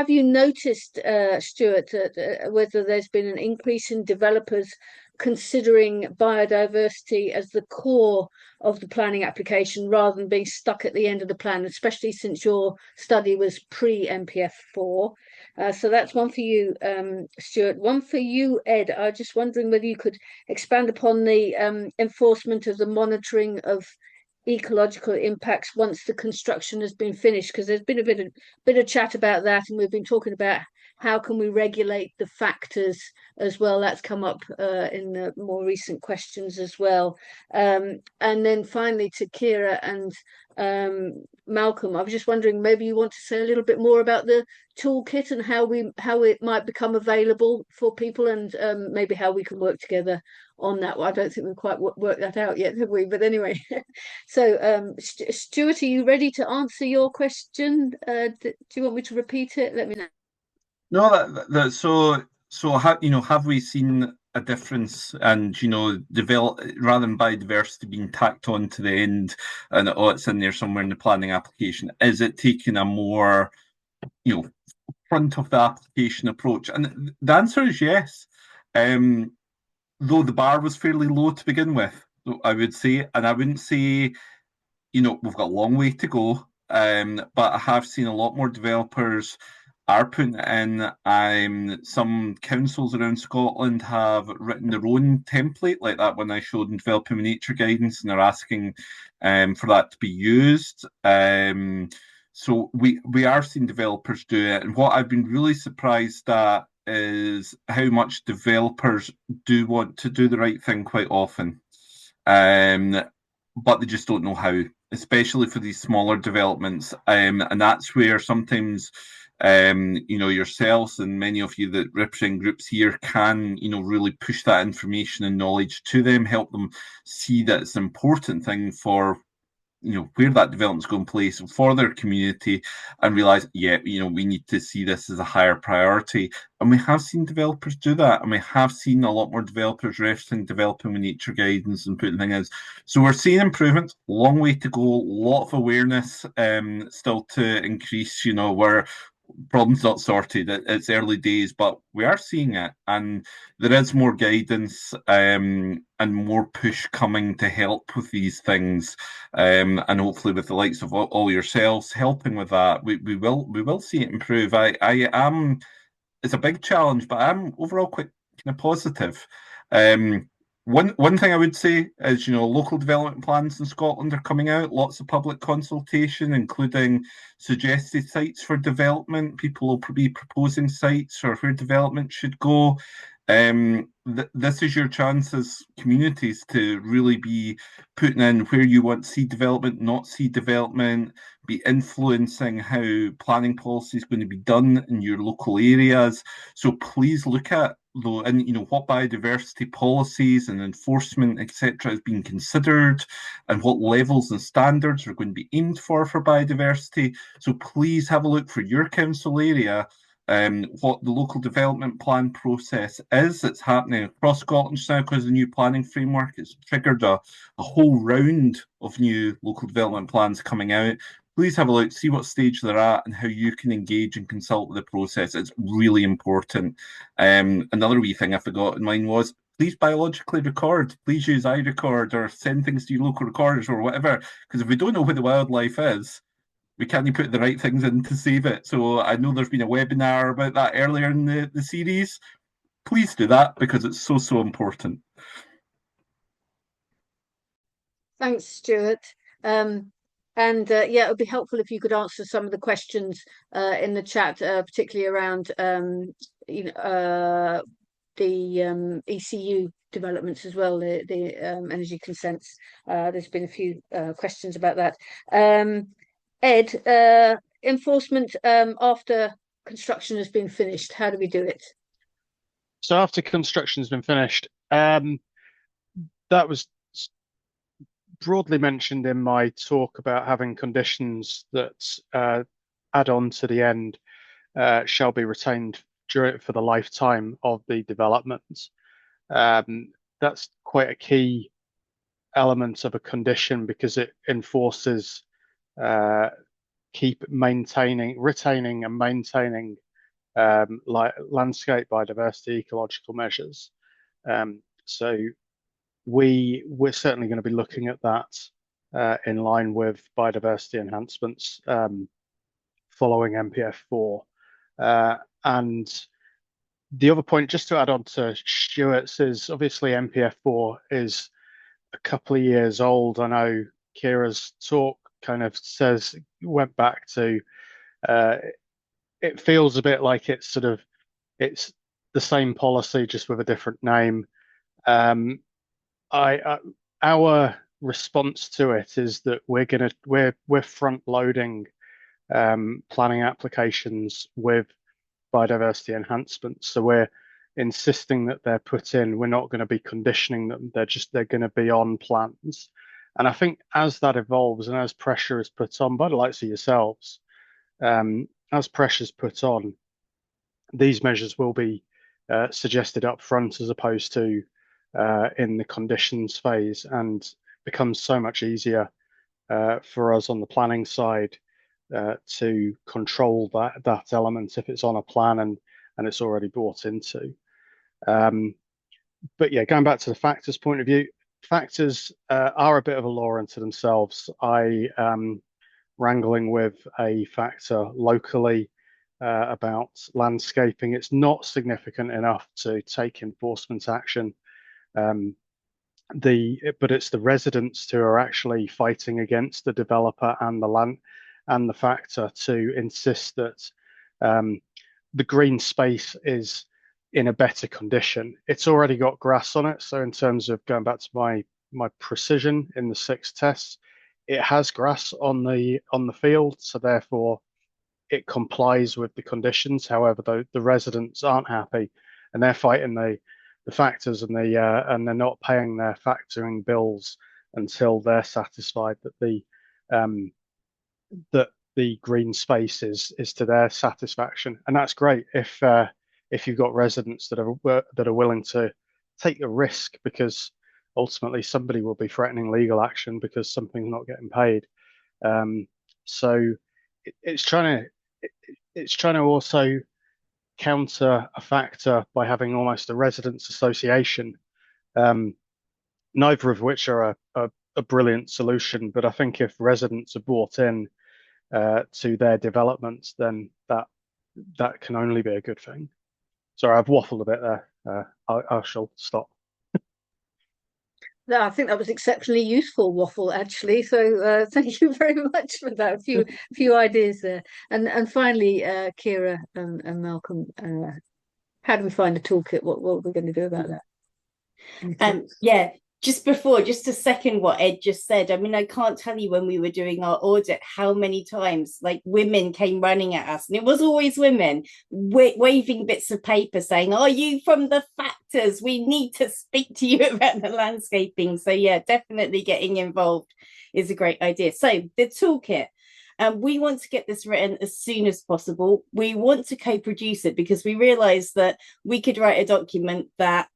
A: you noticed, Stuart, whether there's been an increase in developers considering biodiversity as the core of the planning application rather than being stuck at the end of the plan, especially since your study was pre-MPF4? So that's one for you, Stuart. One for you, Ed. I was just wondering whether you could expand upon the enforcement of the monitoring of ecological impacts once the construction has been finished, because there's been a bit of chat about that, and we've been talking about how can we regulate the factors as well. That's come up in the more recent questions as well. And then finally to Kiera and Malcolm, I was just wondering, maybe you want to say a little bit more about the toolkit and how it might become available for people, and maybe how we can work together on that. Well, I don't think we've quite worked that out yet, have we? But anyway, so Stuart, are you ready to answer your question? Do you want me to repeat it? Let me know.
C: No, so have we seen a difference, and develop rather than biodiversity being tacked on to the end and it's in there somewhere in the planning application? Is it taking a more front of the application approach? And the answer is yes. Though the bar was fairly low to begin with, I would say, and I wouldn't say, we've got a long way to go. But I have seen a lot more developers are putting it in. Some councils around Scotland have written their own template, like that one I showed in Developing with Nature Guidance, and they're asking for that to be used. So we are seeing developers do it. And what I've been really surprised at is how much developers do want to do the right thing quite often. But they just don't know how, especially for these smaller developments. And that's where sometimes yourselves and many of you that represent groups here can, really push that information and knowledge to them, help them see that it's an important thing for where that development's going to place for their community, and realise, we need to see this as a higher priority. And we have seen developers do that, and we have seen a lot more developers referencing Developing with Nature Guidance and putting things in. So we're seeing improvements, long way to go, a lot of awareness still to increase, where problem's not sorted. It's early days, but we are seeing it, and there is more guidance and more push coming to help with these things, and hopefully with the likes of all yourselves helping with that, we will see it improve. I am. It's a big challenge, but I'm overall quite kind of positive. One thing I would say is, local development plans in Scotland are coming out, lots of public consultation, including suggested sites for development. People will be proposing sites for where development should go. This is your chance as communities to really be putting in where you want to see development, not see development, be influencing how planning policy is going to be done in your local areas. So please look at what biodiversity policies and enforcement, etc., is being considered, and what levels and standards are going to be aimed for biodiversity. So please have a look for your council area, what the local development plan process is. It's happening across Scotland now because the new planning framework has triggered a whole round of new local development plans coming out. Please have a look, see what stage they're at, and how you can engage and consult with the process. It's really important. Another wee thing I forgot in mine was, please biologically record. Please use iRecord or send things to your local recorders or whatever, because if we don't know where the wildlife is, we can't put the right things in to save it. So I know there's been a webinar about that earlier in the series. Please do that, because it's so important.
A: Thanks, Stuart. It would be helpful if you could answer some of the questions in the chat, particularly around the ECU developments as well, the energy consents. There's been a few questions about that. Ed, enforcement after construction has been finished? How do we do it?
B: So after construction's been finished, that was broadly mentioned in my talk about having conditions that add on to the end shall be retained for the lifetime of the development. That's quite a key element of a condition because it enforces retaining and maintaining landscape biodiversity, ecological measures. So we're certainly going to be looking at that in line with biodiversity enhancements following MPF4. And the other point, just to add on to Stuart's, is obviously MPF4 is a couple of years old. I know Kiera's talk kind of went back to, it feels a bit like it's the same policy just with a different name. Our response to it is that we're front loading planning applications with biodiversity enhancements. So we're insisting that they're put in. We're not going to be conditioning them. They're going to be on plans. And I think as that evolves and as pressure is put on by the likes of yourselves, as pressure is put on, these measures will be suggested up front as opposed to in the conditions phase, and becomes so much easier for us on the planning side to control that element if it's on a plan and it's already brought into. But yeah, going back to the factors point of view, factors are a bit of a law unto themselves. I wrangling with a factor locally about landscaping. It's not significant enough to take enforcement action. But it's the residents who are actually fighting against the developer and the land and the factor to insist that the green space is in a better condition. It's already got grass on it. So in terms of going back to my precision in the 6 tests, it has grass on the field. So therefore it complies with the conditions. However, the residents aren't happy and they're fighting the factors and they're not paying their factoring bills until they're satisfied that the green space is to their satisfaction. And that's great if you've got residents that are willing to take the risk, because ultimately somebody will be threatening legal action because something's not getting paid. So it's trying to also counter a factor by having almost a residents association, neither of which are a brilliant solution. But I think if residents are brought in to their developments, then that can only be a good thing. Sorry, I've waffled a bit there. I shall stop.
A: No, I think that was exceptionally useful waffle, actually. So thank you very much for that. A few ideas there. And finally, Kiera and Malcolm, how do we find a toolkit? What are we going to do about that?
D: Yeah, just to second what Ed just said, I mean, I can't tell you when we were doing our audit how many times like women came running at us, and it was always women waving bits of paper saying, "Are you from the factors? We need to speak to you about the landscaping." So yeah, definitely getting involved is a great idea. So the toolkit. We want to get this written as soon as possible. We want to co-produce it because we realized that we could write a document that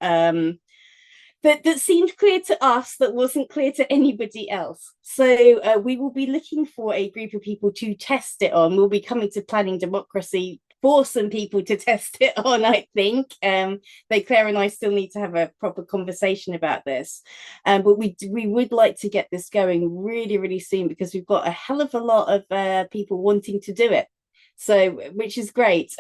D: that seemed clear to us that wasn't clear to anybody else. So we will be looking for a group of people to test it on. We'll be coming to Planning Democracy for some people to test it on, I think. Claire and I still need to have a proper conversation about this. But we would like to get this going really, really soon because we've got a hell of a lot of people wanting to do it. So, which is great.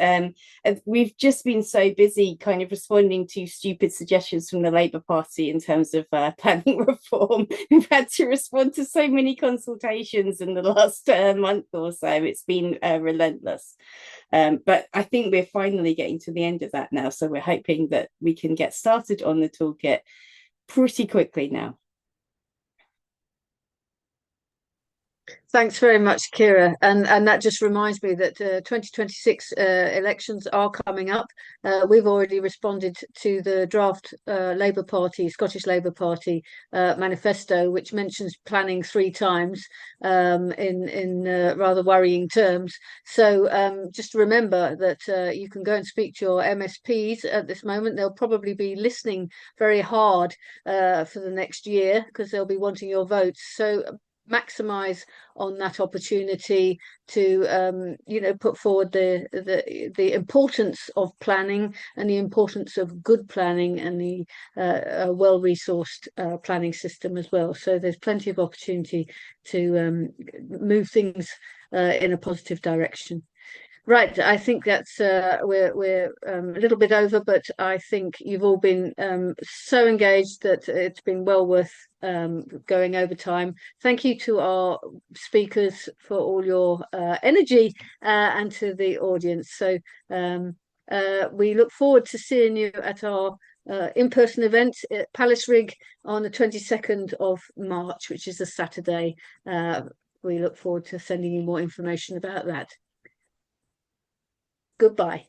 D: We've just been so busy kind of responding to stupid suggestions from the Labour Party in terms of planning reform. We've had to respond to so many consultations in the last month or so. It's been relentless. But I think we're finally getting to the end of that now. So we're hoping that we can get started on the toolkit pretty quickly now.
A: Thanks very much, Kiera. And that just reminds me that 2026 elections are coming up. We've already responded to the draft Labour Party, Scottish Labour Party manifesto, which mentions planning 3 times in rather worrying terms. So just remember that you can go and speak to your MSPs at this moment. They'll probably be listening very hard for the next year because they'll be wanting your votes. So maximize on that opportunity to put forward the importance of planning and the importance of good planning and the well-resourced planning system as well. So there's plenty of opportunity to move things in a positive direction. Right, I think that's we're a little bit over, but I think you've all been so engaged that it's been well worth going over time. Thank you to our speakers for all your energy and to the audience. So we look forward to seeing you at our in-person event at Palace Rig on the 22nd of March, which is a Saturday. We look forward to sending you more information about that. Goodbye.